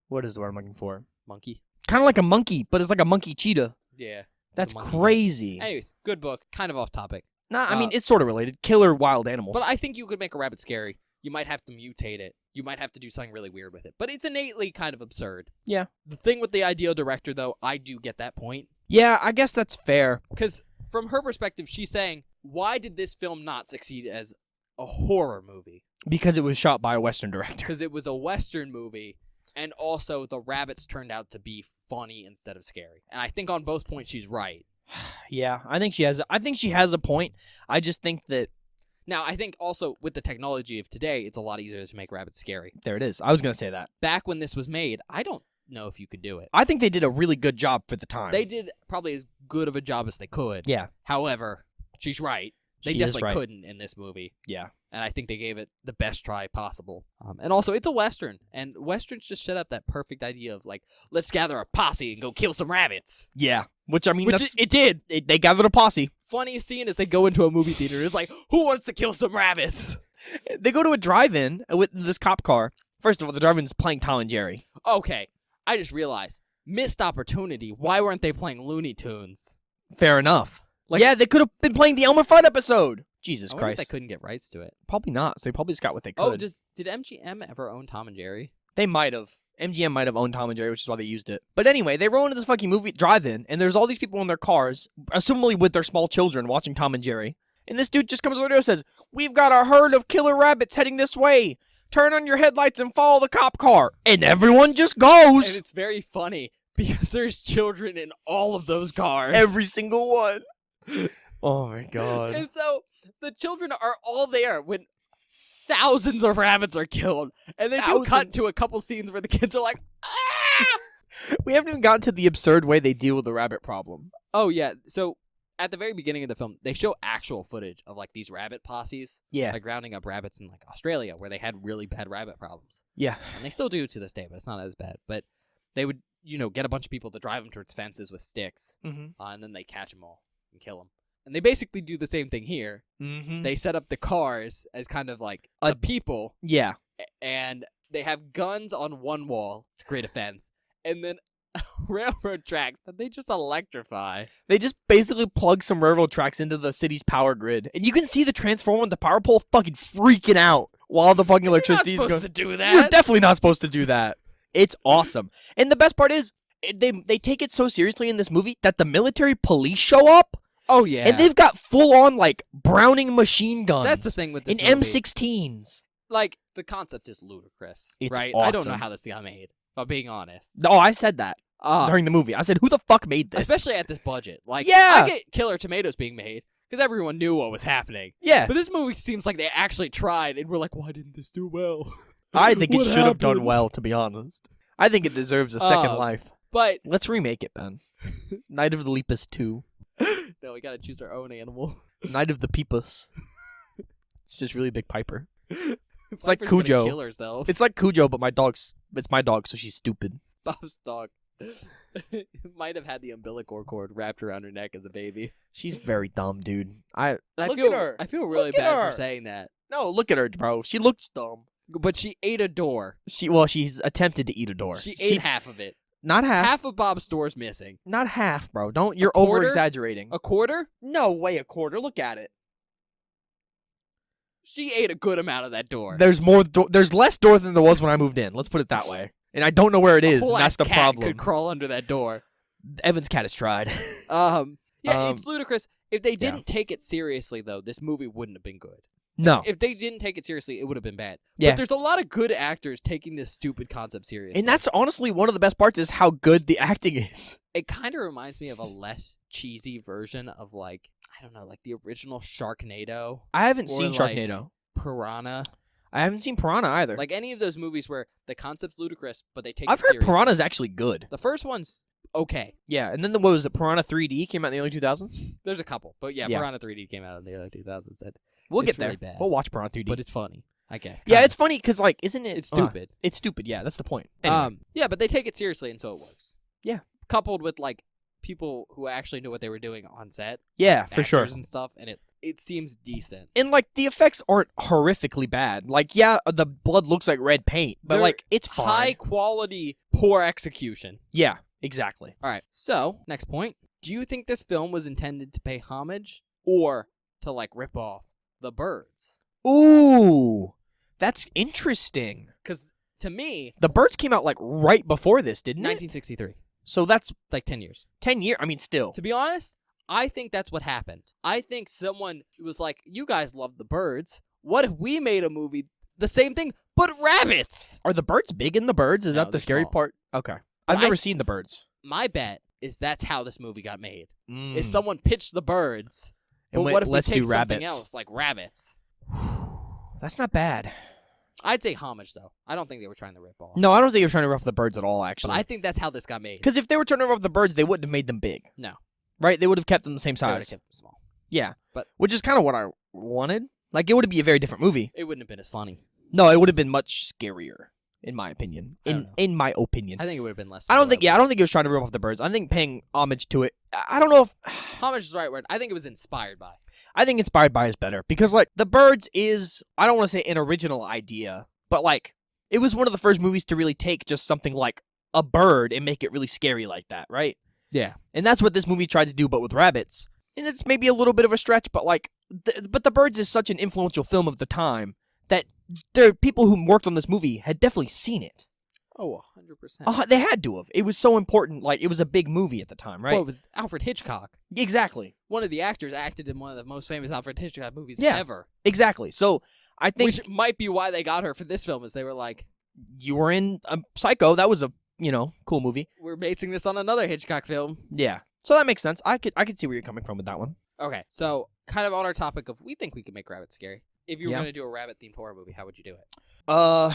what is the word I'm looking for? Monkey. Kind of like a monkey, but it's like a monkey cheetah. Yeah. That's monkey. crazy. Anyways, good book. Kind of off topic. Nah, I mean, it's sort of related. Killer wild animals. But I think you could make a rabbit scary. You might have to mutate it. You might have to do something really weird with it. But it's innately kind of absurd. Yeah. The thing with the ideal director, though, I do get that point. Yeah, I guess that's fair. Because from her perspective, she's saying, why did this film not succeed as a horror movie? Because it was shot by a Western director. Because it was a Western movie, and also the rabbits turned out to be funny instead of scary. And I think on both points she's right. Yeah, I think she has a point. I just think that Now, I think also with the technology of today, it's a lot easier to make rabbits scary. there it is. I was going to say that. Back when this was made, I don't know if you could do it. I think they did a really good job for the time. They did probably as good of a job as they could. Yeah. However, she's right. They She is definitely right. couldn't in this movie. Yeah. And I think they gave it the best try possible. And also, it's a Western. And Westerns just set up that perfect idea of, like, let's gather a posse and go kill some rabbits. Yeah. Which, I mean, Which that's, it did. they gathered a posse. Funniest scene is they go into a movie theater. It's like, who wants to kill some rabbits? They go to a drive-in with this cop car. First of all, the drive-in's playing Tom and Jerry. Okay. I just realized. Missed opportunity. Why weren't they playing Looney Tunes? Fair enough. Like- yeah, they could have been playing the Elmer Fudd episode. Jesus I wonder if Christ. they couldn't get rights to it. Probably not. So they probably just got what they could. Oh, did MGM ever own Tom and Jerry? They might have. MGM might have owned Tom and Jerry, which is why they used it. But anyway, they roll into this fucking movie drive-in, and there's all these people in their cars, assumably with their small children, watching Tom and Jerry. And this dude just comes over the radio and says, "We've got a herd of killer rabbits heading this way. Turn on your headlights and follow the cop car." And everyone just goes. And it's very funny because there's children in all of those cars. Every single one. Oh my god. And so the children are all there when thousands of rabbits are killed. And they do cut Thousands. to a couple scenes where the kids are like, ah! We haven't even gotten to the absurd way they deal with the rabbit problem. Oh, yeah. So at the very beginning of the film, they show actual footage of like these rabbit posses. Yeah. Like rounding up rabbits in like Australia where they had really bad rabbit problems. Yeah. And they still do to this day, but it's not as bad. But they would, get a bunch of people to drive them towards fences with sticks. Mm-hmm. And then they catch them all and kill them. And they basically do the same thing here. Mm-hmm. They set up the cars as kind of like the people, Yeah. and they have guns on one wall to create a fence, and then railroad tracks that they just electrify. They just basically plug some railroad tracks into the city's power grid. And you can see the transformer and the power pole fucking freaking out while the fucking electricity is You're not going. supposed to do that. You're definitely not supposed to do that. It's awesome. And the best part is, they take it so seriously in this movie that the military police show up. Oh yeah, And they've got full-on, like, Browning machine guns. that's the thing with this in movie. M16s. Like the concept is ludicrous, It's right? I don't know awesome. how this got made, if I'm being honest. No, I said that during the movie. I said, who the fuck made this? Especially at this budget. Like, Yeah. I get Killer Tomatoes being made because everyone knew what was happening. Yeah. But this movie seems like they actually tried, and we're like, why didn't this do well? I think it What should have done happened? well, to be honest. I think it deserves a second life. But Let's remake it, Ben. Night of the Lepus 2. no, we gotta choose our own animal. Night of the Peepus. It's just really big Piper. It's like Cujo. Kill herself. It's like Cujo, but it's my dog, so she's stupid. Bob's dog. Might have had the umbilical cord wrapped around her neck as a baby. She's very dumb, dude. I Look feel at her. I feel really Look at bad her. for saying that. No, look at her, bro. She looks dumb. But she ate a door. She's attempted to eat a door. She ate half of it. Not half. Half of Bob's door's missing. Not half, bro. You're quarter? over exaggerating. A quarter? No way, a quarter. Look at it. She ate a good amount of that door. There's more. There's less door than there was when I moved in. Let's put it that way. And I don't know where it A is. whole And that's ass the cat problem. could crawl under that door. Evan's cat has tried. Yeah, it's ludicrous. If they didn't take it seriously, though, this movie wouldn't have been good. No. If they didn't take it seriously, it would have been bad. Yeah. But there's a lot of good actors taking this stupid concept seriously. And that's honestly one of the best parts is how good the acting is. It kind of reminds me of a less cheesy version of, like, I don't know, like the original Sharknado, I haven't Or seen like- Sharknado. Piranha. I haven't seen Piranha either. Like any of those movies where the concept's ludicrous, but they take I've it heard seriously. Piranha's actually good. The first one's okay. Yeah, and then what was it? Piranha 3D came out in the early 2000s. There's a couple. But yeah, Yeah. Piranha 3D came out in the early 2000s. We'll It's get there. really bad. We'll watch Piranha 3D. But it's funny, I guess. yeah, kinda. it's funny because like, isn't it? It's stupid. It's stupid. Yeah, that's the point. Anyway. Yeah, but they take it seriously, and so it works. Yeah. Coupled with like people who actually knew what they were doing on set, yeah, for sure. actors and stuff, and it seems decent. And like the effects aren't horrifically bad. Like, yeah, the blood looks like red paint, but They're like it's fine. High quality, poor execution. Yeah, exactly. All right. So next point: do you think this film was intended to pay homage or to like rip off The Birds? Ooh, that's interesting. Because to me, The Birds came out like right before this, didn't it? 1963, So that's like 10 years. 10 years. I mean, still. To be honest, I think that's what happened. I think someone was like, you guys love The Birds. What if we made a movie, the same thing, but rabbits? Are the birds big in The Birds? Is No, that the they're scary small. part? Okay. I've I- never seen The Birds. My bet is that's how this movie got made. Mm. Is someone pitched The Birds, And but went, what if let's we take do something rabbits. else, like rabbits? That's not bad. I'd say homage, though. I don't think they were trying to rip off. No, I don't think they were trying to rip off the birds at all, But actually. I think that's how this got made. Because if they were trying to rip off the birds, they wouldn't have made them big. No. Right? They would have kept them the same They would've size. kept them small. Yeah. But- Which is kind of what I wanted. Like, it would be a very different movie. It wouldn't have been as funny. No, it would have been much scarier, in my opinion. I don't know. In my opinion. I think it would have been less. I don't think enjoyable. it was trying to rip off the birds. I think paying homage to it. I don't know if Homage is the right word. I think it was inspired by. I think inspired by is better because like The Birds is I don't want to say an original idea, but like it was one of the first movies to really take just something like a bird and make it really scary like that, right? Yeah. And that's what this movie tried to do, but with rabbits. And it's maybe a little bit of a stretch, but like, but The Birds is such an influential film of the time that there people who worked on this movie had definitely seen it. Oh, 100%. They had to have. It was so important. Like, it was a big movie at the time, right? Well, it was Alfred Hitchcock. Exactly. One of the actors acted in one of the most famous Alfred Hitchcock movies Yeah. ever. Exactly. So I think Which might be why they got her for this film, is they were like, you were in Psycho. That was a cool movie. we're basing this on another Hitchcock film. Yeah. So that makes sense. I could see where you're coming from with that one. Okay, so kind of on our topic of we think we can make rabbits scary. If you were Yeah. going to do a rabbit-themed horror movie, how would you do it?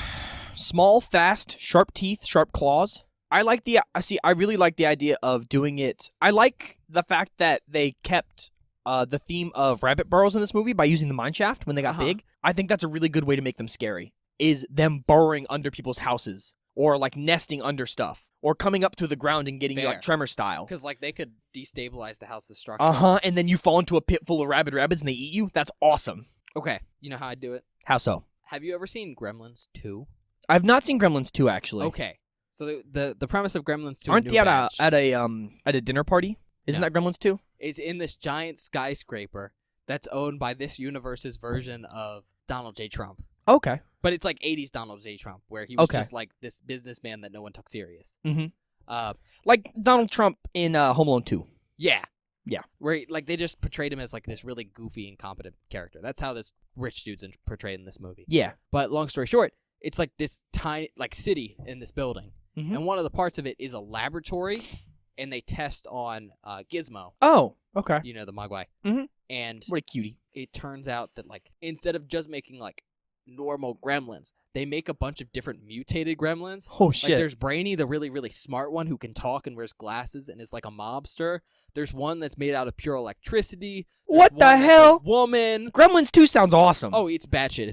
Small, fast, sharp teeth, sharp claws. I really like the idea of doing it. I like the fact that they kept the theme of rabbit burrows in this movie by using the mine shaft when they got big. I think that's a really good way to make them scary. Is them burrowing under people's houses or like nesting under stuff or coming up to the ground and getting you like Tremor style. Because like they could destabilize the house's structure. And then you fall into a pit full of rabid rabbits and they eat you. That's awesome. Okay, you know how I'd do it? How so? Have you ever seen Gremlins 2? I've not seen Gremlins 2 actually. Okay, so the premise of Gremlins 2 Aren't they at a dinner party? Isn't that Gremlins 2? is in this giant skyscraper that's owned by this universe's version of Donald J. Trump. Okay. But it's like 80s Donald J. Trump, where he was Okay. just like this businessman that no one took serious. Mm-hmm. Like Donald Trump in Home Alone 2. Yeah. Yeah. Where like they just portrayed him as like this really goofy, incompetent character. That's how this rich dude's portrayed in this movie. Yeah. But long story short, it's like this tiny like city in this building. Mhm. And one of the parts of it is a laboratory, and they test on Gizmo, Oh, okay. you know, the Mogwai. Mhm. And What a cutie. it turns out that like instead of just making like normal gremlins, they make a bunch of different mutated gremlins. Oh, Like shit. there's Brainy, the really, really smart one who can talk and wears glasses and is like a mobster. There's one that's made out of pure electricity. There's What one the that's a hell? woman. Gremlins 2 sounds awesome. Oh, it's batshit.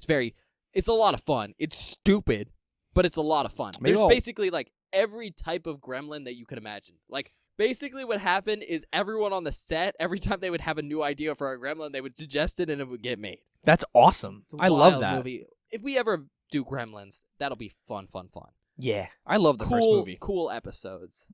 It's a lot of fun. It's stupid, but it's a lot of fun. Maybe There's I'll- basically like every type of gremlin that you could imagine. Like basically what happened is everyone on the set, every time they would have a new idea for a gremlin, they would suggest it and it would get made. That's awesome. It's a I love wild that. movie. If we ever do Gremlins, that'll be fun. Yeah. I love the cool, first movie. Cool episodes.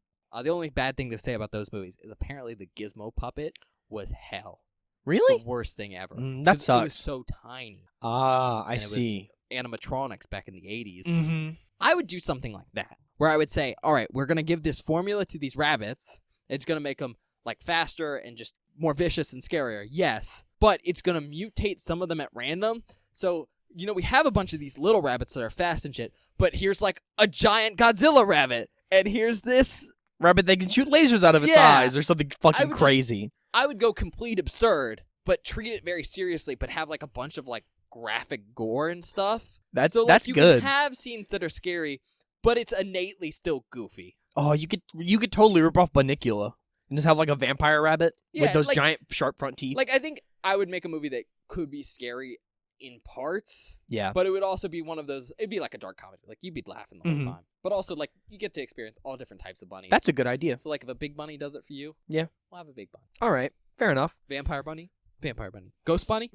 The only bad thing to say about those movies is apparently the Gizmo puppet was hell. Really? The worst thing ever. That 'Cause it was sucks. so tiny. Ah, I And it was see. animatronics back in the 80s. Mm-hmm. I would do something like that, where I would say, all right, we're going to give this formula to these rabbits. It's going to make them like faster and just more vicious and scarier. Yes, but it's going to mutate some of them at random. So, you know, we have a bunch of these little rabbits that are fast and shit, but here's like a giant Godzilla rabbit, and here's this. Rabbit that can shoot lasers out of its Yeah. eyes or something fucking would just- crazy. I would go complete absurd, but treat it very seriously, but have like a bunch of like graphic gore and stuff. That's So, like, you good. can have scenes that are scary, but it's innately still goofy. Oh, you could totally rip off Bunnicula and just have like a vampire rabbit with Yeah, those like- giant sharp front teeth. Like, I think I would make a movie that could be scary in parts, yeah. but it would also be one of those, it'd be like a dark comedy. Like, you'd be laughing the Mhm. whole time. But also, like, you get to experience all different types of bunnies. That's a good idea. So, like, if a big bunny does it for you, Yeah. we'll have a big bunny. All right. Fair enough. Vampire bunny? Vampire bunny. Ghost bunny?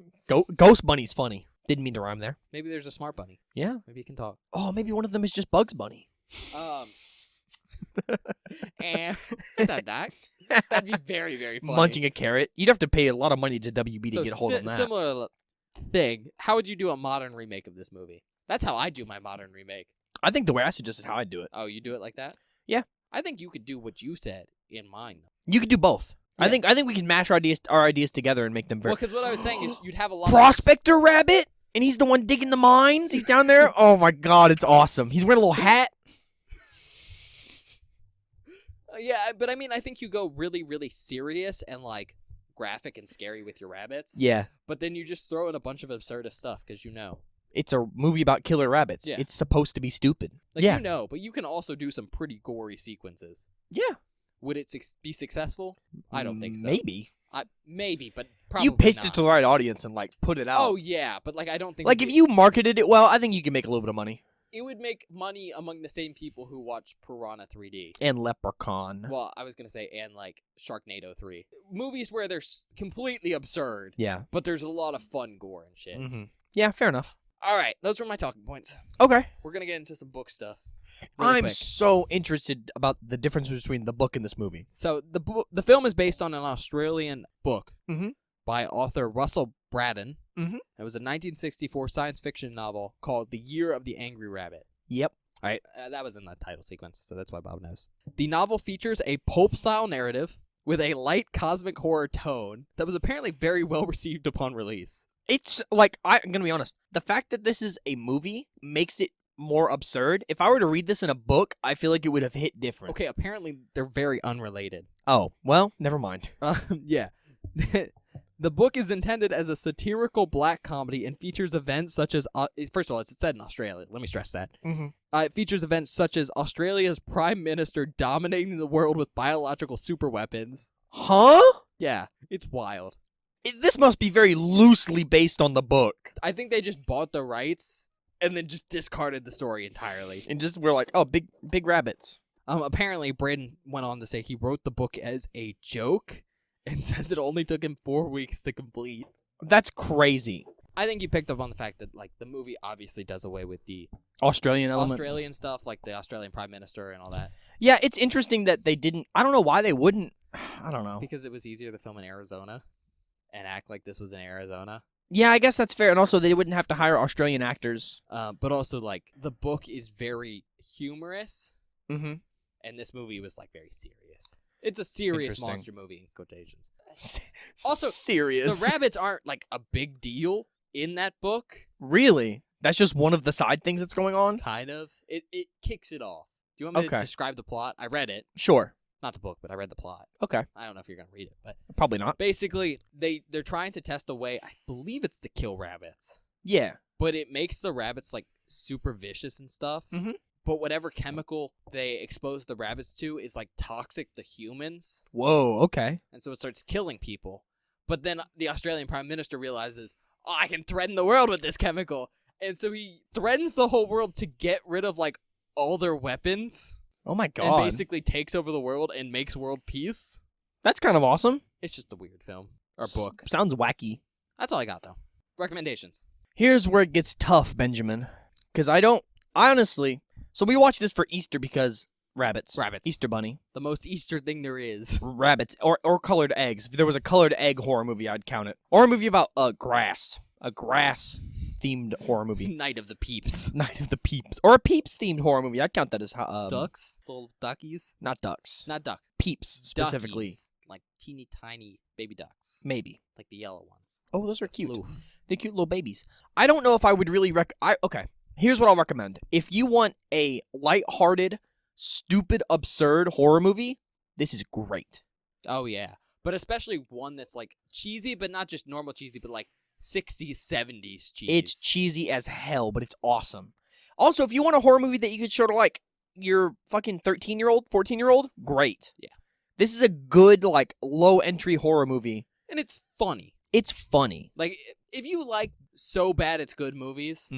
Ghost Bunny's funny. Didn't mean to rhyme there. Maybe there's a smart bunny. Yeah. Maybe it can talk. Oh, maybe one of them is just Bugs Bunny. And that'd be very, very funny. Munching a carrot. You'd have to pay a lot of money to WB to So get a hold of that. Similar thing. How would you do a modern remake of this movie? That's how I do my modern remake. I think the way I suggested how I'd do it. Oh, you do it like that? Yeah. I think you could do what you said in mine. You could do both. Yeah. I think we can mash our ideas together and make them very. Well, because what I was saying is you'd have a lot Prospector Rabbit, and he's the one digging the mines. He's down there. Oh my god, it's awesome. He's wearing a little hat. yeah, but I mean, I think you go really, really serious and like graphic and scary with your rabbits. Yeah, But then you just throw in a bunch of absurdist stuff because you know. it's a movie about killer rabbits. Yeah. It's supposed to be stupid. Like, yeah, you know, but you can also do some pretty gory sequences. yeah. Would it be successful? I don't think so. Maybe Maybe, but probably you pitched not. it to the right audience and like put it out. Oh, yeah, but like I don't think... like if you marketed it well, I think you can make a little bit of money. It would make money among the same people who watch Piranha 3D. And Leprechaun. Well, I was going to say, and like Sharknado 3. Movies where they're completely absurd, Yeah. but there's a lot of fun gore and shit. Mm-hmm. Yeah, fair enough. All right, those were my talking points. Okay. We're going to get into some book stuff. really I'm quick. so interested about the difference between the book and this movie. So the film is based on an Australian book Mhm. by author Russell Braddon. Mhm. It was a 1964 science fiction novel called The Year of the Angry Rabbit. Yep. All right, that was in the title sequence, so that's why Bob knows. The novel features a pulp-style narrative with a light cosmic horror tone that was apparently very well received upon release. It's like, I'm going to be honest, the fact that this is a movie makes it more absurd. If I were to read this in a book, I feel like it would have hit different. Okay, apparently they're very unrelated. Oh, well, never mind. Yeah. The book is intended as a satirical black comedy and features events such as... first of all, it's set in Australia. Let me stress that. Mm-hmm. It features events such as Australia's Prime Minister dominating the world with biological superweapons. Huh? Yeah, it's wild. This must be very loosely based on the book. I think they just bought the rights and then just discarded the story entirely. And just we're like, oh, big rabbits. Apparently, Braden went on to say he wrote the book as a joke and says it only took him 4 weeks to complete. That's crazy. I think you picked up on the fact that, like, the movie obviously does away with the Australian elements. Australian stuff, like the Australian Prime Minister and all that. Yeah, it's interesting that they didn't. I don't know why they wouldn't. I don't know. Because it was easier to film in Arizona and act like this was in Arizona. Yeah, I guess that's fair. And also, they wouldn't have to hire Australian actors. But also, like, the book is very humorous. Mm-hmm. And this movie was, like, very serious. It's a serious Interesting. monster movie in quotations. Also, serious. The rabbits aren't, like, a big deal in that book. Really? That's just one of the side things that's going on? Kind of. It kicks it off. Do you want me to describe the plot? I read it. Sure. Not the book, but I read the plot. Okay. I don't know if you're going to read it, but... Probably not. Basically, they're trying to test a way, I believe it's to kill rabbits. Yeah. But it makes the rabbits, like, super vicious and stuff. Mm-hmm. But whatever chemical they expose the rabbits to is, like, toxic to humans. Whoa, okay. And so it starts killing people. But then the Australian Prime Minister realizes, oh, I can threaten the world with this chemical. And so he threatens the whole world to get rid of, like, all their weapons. Oh my god. And basically takes over the world and makes world peace. That's kind of awesome. It's just a weird film. Or book. Sounds wacky. That's all I got, though. Recommendations. Here's where it gets tough, Benjamin. Because I honestly... So we watched this for Easter because rabbits. Rabbits. Easter bunny. The most Easter thing there is. Rabbits. Or colored eggs. If there was a colored egg horror movie, I'd count it. Or a movie about grass. A grass-themed horror movie. Night of the Peeps. Night of the Peeps. Or a Peeps-themed horror movie. I'd count that as... Ducks? Little duckies? Not ducks. Not ducks. Peeps, specifically. Duckies. Like teeny tiny baby ducks. Maybe. Like the yellow ones. Oh, those are cute. Floof. They're cute little babies. I don't know if I would really okay. Here's what I'll recommend. If you want a lighthearted, stupid, absurd horror movie, this is great. Oh, yeah. But especially one that's, like, cheesy, but not just normal cheesy, but, like, 60s, 70s cheese. It's cheesy as hell, but it's awesome. Also, if you want a horror movie that you could show to, like, your fucking 13-year-old, 14-year-old, great. Yeah. This is a good, like, low-entry horror movie. And it's funny. It's funny. Like, if you like So Bad It's Good movies,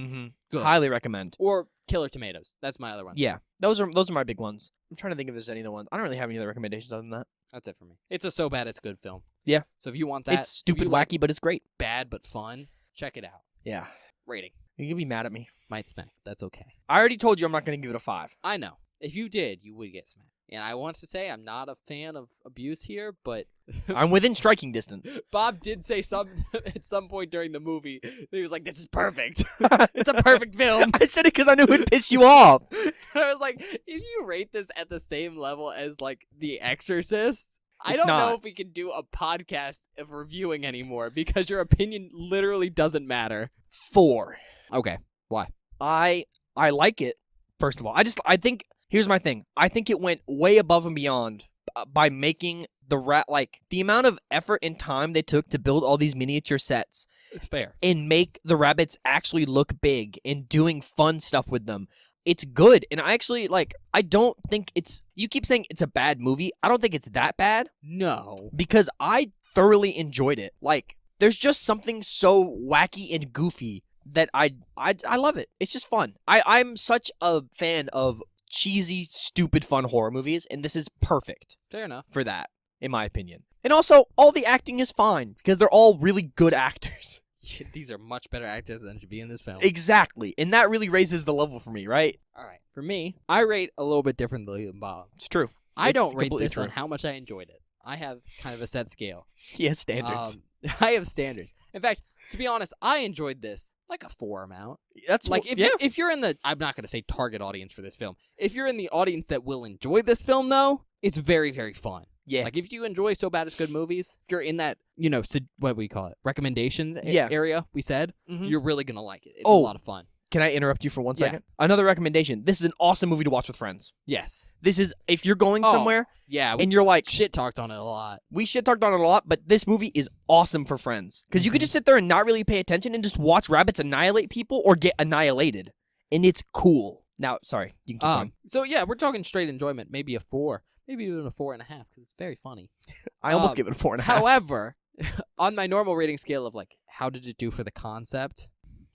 good. Highly recommend. Or Killer Tomatoes. That's my other one. Yeah, those are my big ones. I'm trying to think if there's any other ones. I don't really have any other recommendations other than that. That's it for me. It's a So Bad It's Good film. Yeah. So if you want that, It's stupid, if you like wacky, but it's great. bad but fun, check it out. Yeah. Rating. You can be mad at me. Might smack. That's okay. I already told you I'm not going to give it a 5. I know. If you did, you would get smacked. And I want to say I'm not a fan of abuse here, but I'm within striking distance. Bob did say at some point during the movie, he was like, this is perfect. It's a perfect film. I said it because I knew it would piss you off. I was like, if you rate this at the same level as, like, The Exorcist, I It's don't not. know if we can do a podcast of reviewing anymore because your opinion literally doesn't matter. 4. Okay. Why? I like it, first of all. I think, here's my thing. I think it went way above and beyond by making the amount of effort and time they took to build all these miniature sets It's fair. and make the rabbits actually look big and doing fun stuff with them. It's good. And I actually, I don't think you keep saying it's a bad movie. I don't think it's that bad No. because I thoroughly enjoyed it. Like, there's just something so wacky and goofy that I love it. It's just fun. I'm such a fan of cheesy, stupid, fun horror movies, and this is perfect Fair enough. for that, in my opinion. And also, all the acting is fine because they're all really good actors. These are much better actors than should be in this film. Exactly. And that really raises the level for me, right? All right. For me, I rate a little bit differently than Bob. It's true. I It's don't rate completely this on true. how much I enjoyed it. I have kind of a set scale. He has standards. I have standards. In fact, to be honest, I enjoyed this like a 4 amount. That's Like if you're in the, I'm not gonna say target audience for this film. If you're in the audience that will enjoy this film, though, it's very, very fun. Yeah. Like if you enjoy So Bad It's Good movies, if you're in that, what do we call it, recommendation area, we said, you're really gonna like it. It's a lot of fun. Can I interrupt you for 1 second? Another recommendation. This is an awesome movie to watch with friends. Yes. This is, if you're going somewhere and you're like... shit talked on it a lot. We shit talked on it a lot, but this movie is awesome for friends. Because you could just sit there and not really pay attention and just watch rabbits annihilate people or get annihilated. And it's cool. Now, sorry. You can keep going. So, yeah, we're talking straight enjoyment. Maybe a 4. Maybe even a 4.5 because it's very funny. I almost give it a 4.5. However, on my normal rating scale of, like, how did it do for the concept?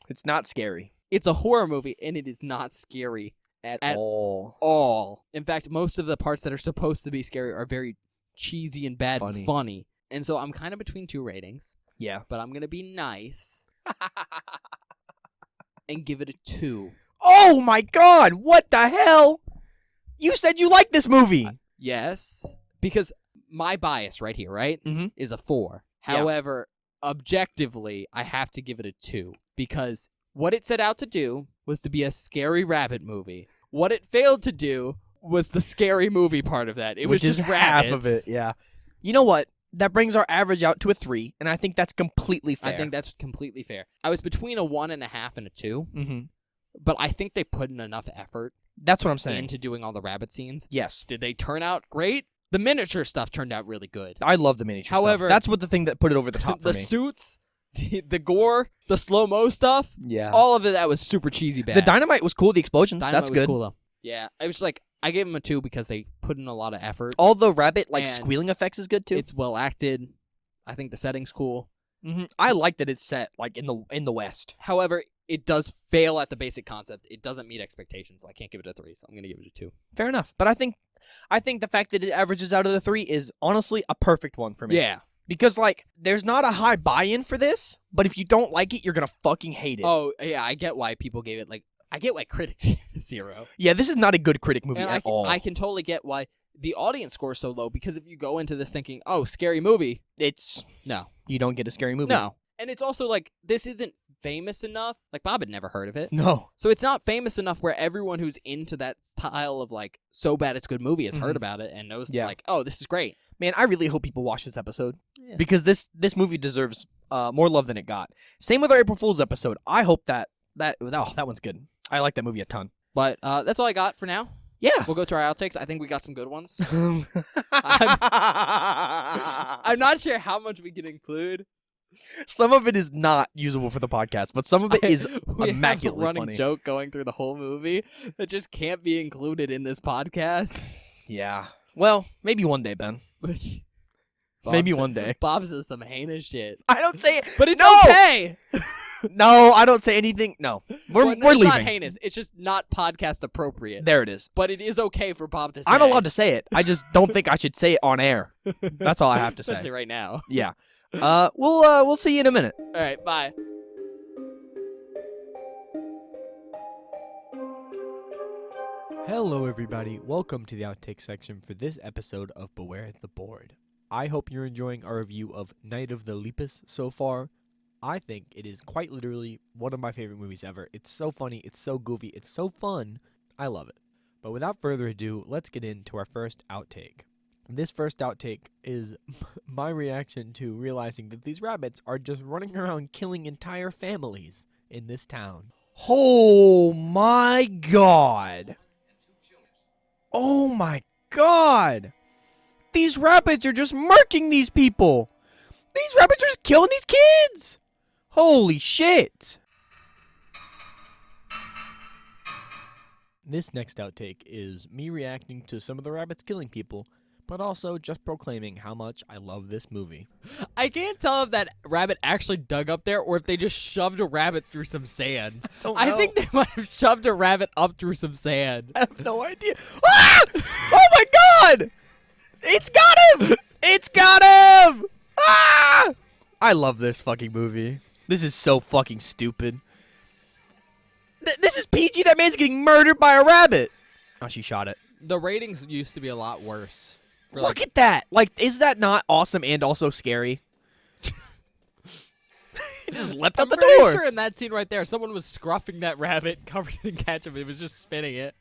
It's not scary. It's a horror movie, and it is not scary at all. In fact, most of the parts that are supposed to be scary are very cheesy and bad and funny. And so I'm kind of between 2 ratings. Yeah. But I'm going to be nice and give it a 2. Oh, my God. What the hell? You said you liked this movie. Yes. Because my bias right here, right, is a 4. Yeah. However, objectively, I have to give it a 2 because... what it set out to do was to be a scary rabbit movie. What it failed to do was the scary movie part of that. It was just rabbits. Half of it, yeah. You know what? That brings our average out to a 3, and I think that's completely fair. I think that's completely fair. I was between a 1.5 and a 2, but I think they put in enough effort. That's what I'm saying. Into doing all the rabbit scenes. Yes. Did they turn out great? The miniature stuff turned out really good. I love the miniature However, stuff. That's what the thing that put it over the top for me. The suits... the gore, the slow-mo stuff, all of it, that was super cheesy bad. The dynamite was cool, the explosions, that's good. Was cool, though. Yeah, I was like, I gave him a 2 because they put in a lot of effort. All the rabbit, squealing effects is good, too. It's well acted. I think the setting's cool. I like that it's set, like, in the West. However, it does fail at the basic concept. It doesn't meet expectations, so I can't give it a 3, so I'm going to give it a 2. Fair enough, but I think the fact that it averages out at a 3 is, honestly, a perfect one for me. Yeah. Because, like, there's not a high buy-in for this, but if you don't like it, you're gonna fucking hate it. Oh, yeah, I get why people gave it, I get why critics gave it 0. Yeah, this is not a good critic movie at all. I can totally get why the audience score is so low, because if you go into this thinking, oh, scary movie, no. You don't get a scary movie. No. And it's also, this isn't famous enough. Bob had never heard of it. No. So it's not famous enough where everyone who's into that style of, So Bad It's Good movie has heard about it and knows, oh, this is great. Man, I really hope people watch this episode because this movie deserves more love than it got. Same with our April Fool's episode. I hope that one's good. I like that movie a ton. But that's all I got for now. Yeah. We'll go to our outtakes. I think we got some good ones. I'm not sure how much we can include. Some of it is not usable for the podcast, but some of it is immaculately have a running funny. Joke going through the whole movie that just can't be included in this podcast. Yeah. Well, maybe one day, Ben. Maybe one day. Bob says some heinous shit. I don't say it, but it's no! okay. No, I don't say anything. No, we're leaving. It's not heinous. It's just not podcast appropriate. There it is. But it is okay for Bob to say. I'm allowed to say it. I just don't think I should say it on air. That's all I have to say. Especially right now. Yeah. We'll see you in a minute. All right. Bye. Hello, everybody. Welcome to the outtake section for this episode of Beware the Board. I hope you're enjoying our review of Night of the Lepus so far. I think it is quite literally one of my favorite movies ever. It's so funny, it's so goofy, it's so fun. I love it. But without further ado, let's get into our first outtake. This first outtake is my reaction to realizing that these rabbits are just running around killing entire families in this town. Oh my god. Oh my god. These rabbits are just murking these people. These rabbits are just killing these kids. Holy shit. This next outtake is me reacting to some of the rabbits killing people, but also just proclaiming how much I love this movie. I can't tell if that rabbit actually dug up there or if they just shoved a rabbit through some sand. I think they might have shoved a rabbit up through some sand. I have no idea. Ah! Oh my god! It's got him! It's got him! Ah! I love this fucking movie. This is so fucking stupid. This is PG. That man's getting murdered by a rabbit. Oh, she shot it. The ratings used to be a lot worse. Look at that. Like, is that not awesome and also scary? It just leapt out I'm the pretty door. sure in that scene right there, someone was scruffing that rabbit covered in ketchup. It was just spinning it.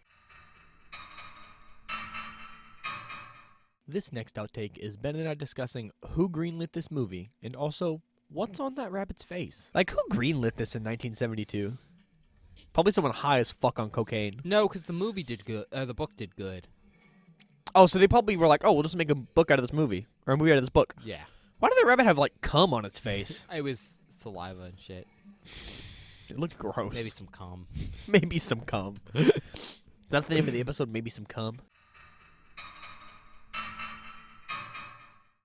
This next outtake is Ben and I discussing who greenlit this movie and also what's on that rabbit's face. Like, who greenlit this in 1972? Probably someone high as fuck on cocaine. No, because the movie did good. The book did good. Oh, so they probably were like, oh, we'll just make a book out of this movie. Or a movie out of this book. Yeah. Why did the rabbit have, like, cum on its face? It was saliva and shit. It looked gross. Maybe some cum. Maybe some cum. That's the name of the episode, Maybe Some Cum.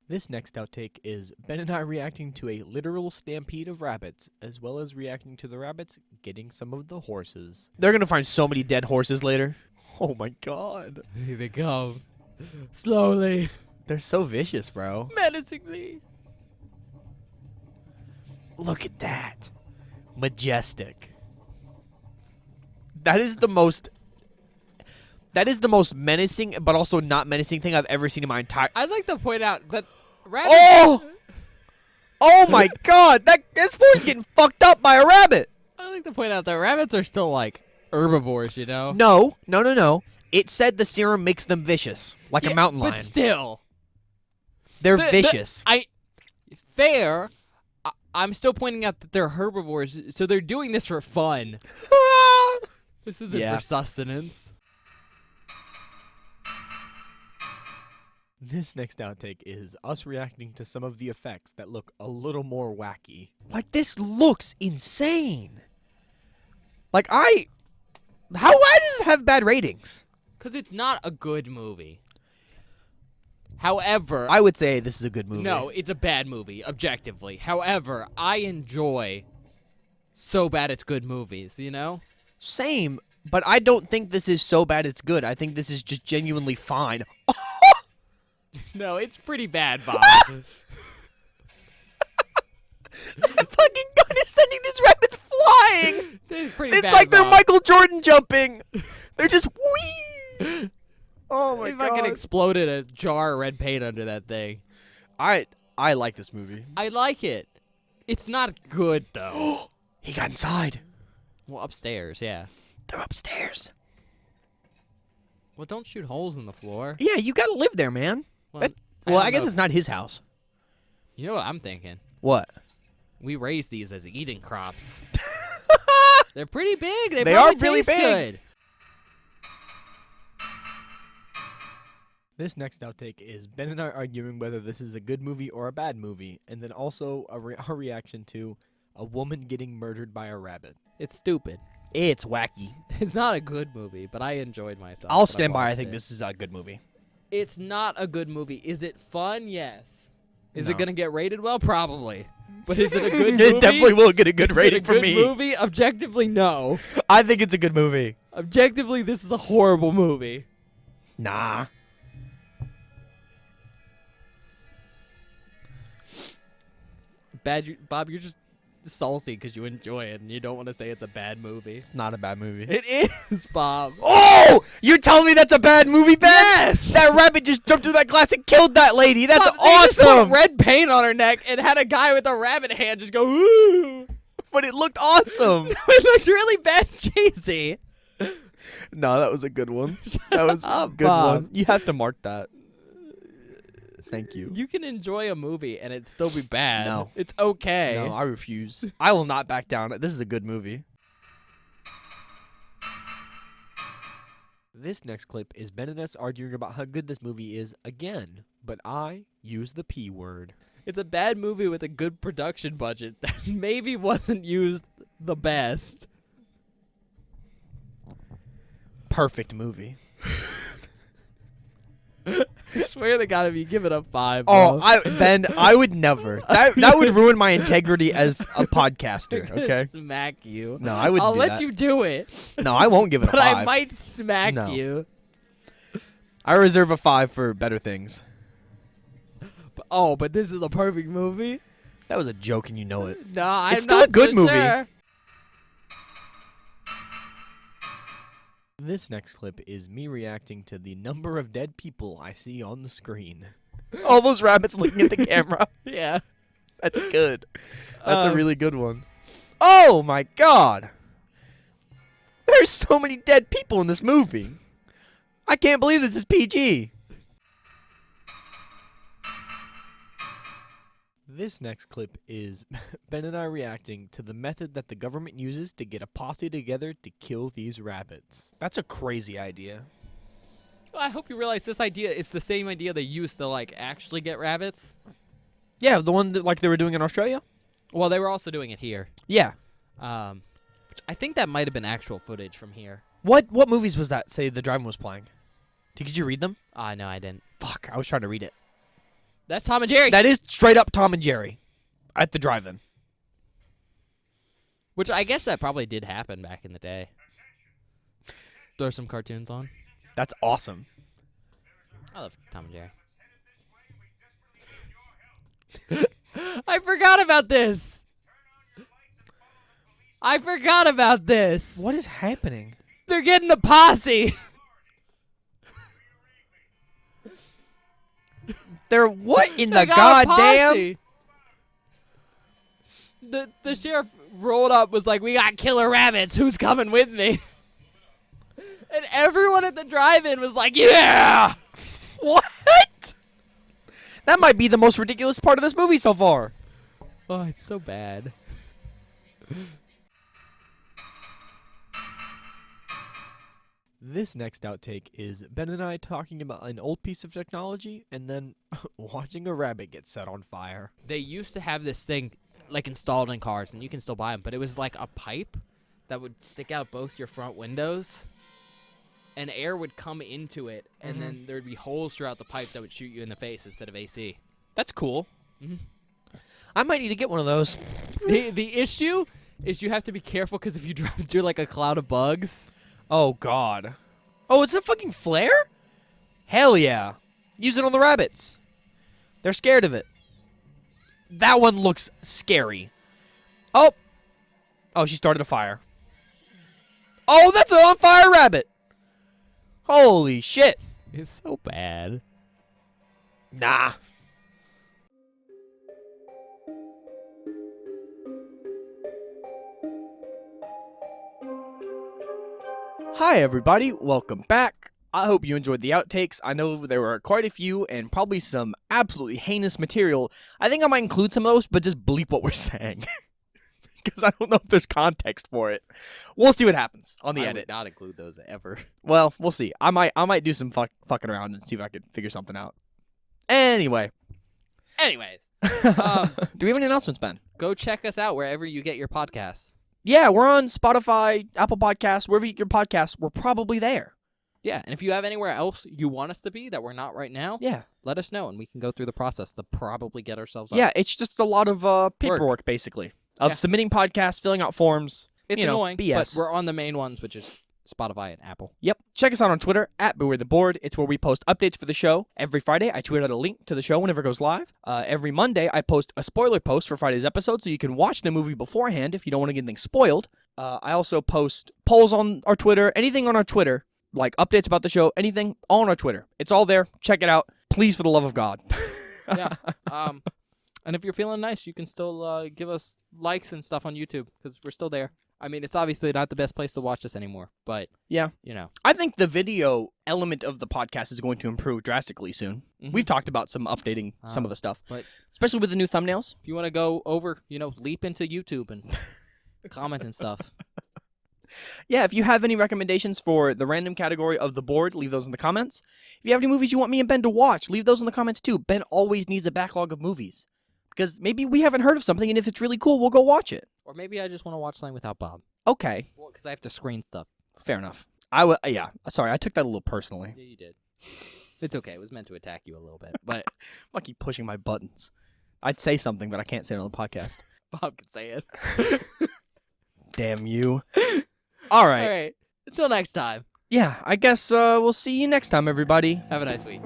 This next outtake is Ben and I reacting to a literal stampede of rabbits, as well as reacting to the rabbits getting some of the horses. They're gonna find so many dead horses later. Oh my god. Here they come. Slowly. They're so vicious, bro. Menacingly. Look at that. Majestic. That is the most menacing, but also not menacing thing I've ever seen in my entire... I'd like to point out that rabbits... Oh! Oh my god! This boy's getting fucked up by a rabbit! I'd like to point out that rabbits are still, like, herbivores, you know? No. It said the serum makes them vicious, like a mountain lion. But still. They're vicious. I'm still pointing out that they're herbivores, so they're doing this for fun. This isn't for sustenance. This next outtake is us reacting to some of the effects that look a little more wacky. Like, this looks insane. Like, why does it have bad ratings? Because it's not a good movie. However... I would say this is a good movie. No, it's a bad movie, objectively. However, I enjoy so bad it's good movies, you know? Same, but I don't think this is so bad it's good. I think this is just genuinely fine. No, it's pretty bad, Bob. That fucking gun is sending these rabbits flying! It's pretty It's bad, like they're Bob. Michael Jordan jumping! They're just whee! Oh my They god. fucking exploded a jar of red paint under that thing. I like this movie. I like it. It's not good, though. He got inside. Well, upstairs, yeah. They're upstairs. Well, don't shoot holes in the floor. Yeah, you gotta live there, man. Well, I guess it's not his house. You know what I'm thinking? What? We raise these as eating crops. They're pretty big. They are probably really taste big. good. This next outtake is Ben and I arguing whether this is a good movie or a bad movie, and then also our reaction to a woman getting murdered by a rabbit. It's stupid. It's wacky. It's not a good movie, but I enjoyed myself. I'll when stand by. I watched think it. this is a good movie. It's not a good movie. Is it fun? Yes. Is No. it gonna get rated well? Probably. But is it a good movie? It definitely will get a good Is rating it a from good me. movie? Objectively, no. I think it's a good movie. Objectively, this is a horrible movie. Nah. Bob, you're just salty because you enjoy it and you don't want to say it's a bad movie. It's not a bad movie. It is, Bob. Oh! You're telling me that's a bad movie, Ben? Yes! That rabbit just jumped through that glass and killed that lady. That's Bob, they just put awesome! red paint on her neck and had a guy with a rabbit hand just go, ooh. But it looked awesome. It looked really bad cheesy. No, that was a good one. That was a up, good Bob. one. You have to mark that. Thank you. You can enjoy a movie and it still be bad. No. It's okay. No, I refuse. I will not back down. This is a good movie. This next clip is Ben and us arguing about how good this movie is again, but I use the P word. It's a bad movie with a good production budget that maybe wasn't used the best. Perfect movie. I swear to God, if you give it a 5. Oh, bro. Ben, I would never. That would ruin my integrity as a podcaster, I'm gonna okay? smack you. No, I wouldn't I'll do let that. you do it, No, I won't give it a but 5. I might smack No. you. I reserve a 5 for better things. But this is a perfect movie. That was a joke and you know it. No, I'm It's still not a good so movie. sure. This next clip is me reacting to the number of dead people I see on the screen. All those rabbits looking at the camera. Yeah. That's good. That's a Um, really good one. Oh my god. There's so many dead people in this movie. I can't believe this is PG. This next clip is Ben and I reacting to the method that the government uses to get a posse together to kill these rabbits. That's a crazy idea. Well, I hope you realize this idea is the same idea they used to like actually get rabbits. Yeah, the one that like they were doing in Australia? Well, they were also doing it here. Yeah. Which I think that might have been actual footage from here. What movies was that, say, the drive-in was playing? Did you read them? No, I didn't. Fuck, I was trying to read it. That's Tom and Jerry. That is straight up Tom and Jerry at the drive-in. Which I guess that probably did happen back in the day. Throw some cartoons on. That's awesome. I love Tom and Jerry. I forgot about this. What is happening? They're getting the posse. They're what in They the got a goddamn? posse. The sheriff rolled up, was like, "We got killer rabbits. Who's coming with me?" And everyone at the drive-in was like, "Yeah!" What? That might be the most ridiculous part of this movie so far. Oh, it's so bad. This next outtake is Ben and I talking about an old piece of technology and then watching a rabbit get set on fire. They used to have this thing like installed in cars, and you can still buy them, but it was like a pipe that would stick out both your front windows, and air would come into it, and then there would be holes throughout the pipe that would shoot you in the face instead of AC. That's cool. Mhm. I might need to get one of those. The issue is you have to be careful because if you drive through like a cloud of bugs. Oh, God. Oh, it's a fucking flare? Hell yeah. Use it on the rabbits. They're scared of it. That one looks scary. Oh. Oh, she started a fire. Oh, that's an on-fire rabbit. Holy shit. It's so bad. Nah. Hi, everybody. Welcome back. I hope you enjoyed the outtakes. I know there were quite a few and probably some absolutely heinous material. I think I might include some of those, but just bleep what we're saying. Because I don't know if there's context for it. We'll see what happens on the I edit. would not include those ever. Well, we'll see. I might do some fucking around and see if I could figure something out. Anyway. Anyways, Do we have any announcements, Ben? go check us out wherever you get your podcasts. Yeah, we're on Spotify, Apple Podcasts, wherever you get your podcasts. We're probably there. Yeah, and if you have anywhere else you want us to be that we're not right now, Yeah. let us know, and we can go through the process to probably get ourselves up. Yeah, it's just a lot of paperwork, basically, of Yeah. submitting podcasts, filling out forms. It's you know, annoying, BS. but we're on the main ones, which is Spotify and Apple. Yep. Check us out on Twitter, @BewareTheBoard. It's where we post updates for the show. Every Friday, I tweet out a link to the show whenever it goes live. Every Monday, I post a spoiler post for Friday's episode, so you can watch the movie beforehand if you don't want to get anything spoiled. I also post polls on our Twitter, anything on our Twitter, like updates about the show, anything, all on our Twitter. It's all there. Check it out. Please, for the love of God. Yeah. And if you're feeling nice, you can still give us likes and stuff on YouTube, because we're still there. I mean, it's obviously not the best place to watch us anymore, but, Yeah. you know. I think the video element of the podcast is going to improve drastically soon. Mhm. We've talked about some updating some of the stuff, but- especially with the new thumbnails. If you want to go over, leap into YouTube and comment and stuff. Yeah, if you have any recommendations for the random category of the board, leave those in the comments. If you have any movies you want me and Ben to watch, leave those in the comments too. Ben always needs a backlog of movies. Because maybe we haven't heard of something, and if it's really cool, we'll go watch it. Or maybe I just want to watch something without Bob. Okay, Well, because I have to screen stuff. fair enough. Yeah, sorry, I took that a little personally. Yeah, you did. It's okay. It was meant to attack you a little bit, but I keep pushing my buttons. I'd say something, but I can't say it on the podcast. Bob can say it. Damn you. All right. All right. Until next time. Yeah, I guess we'll see you next time, everybody. Have a nice week.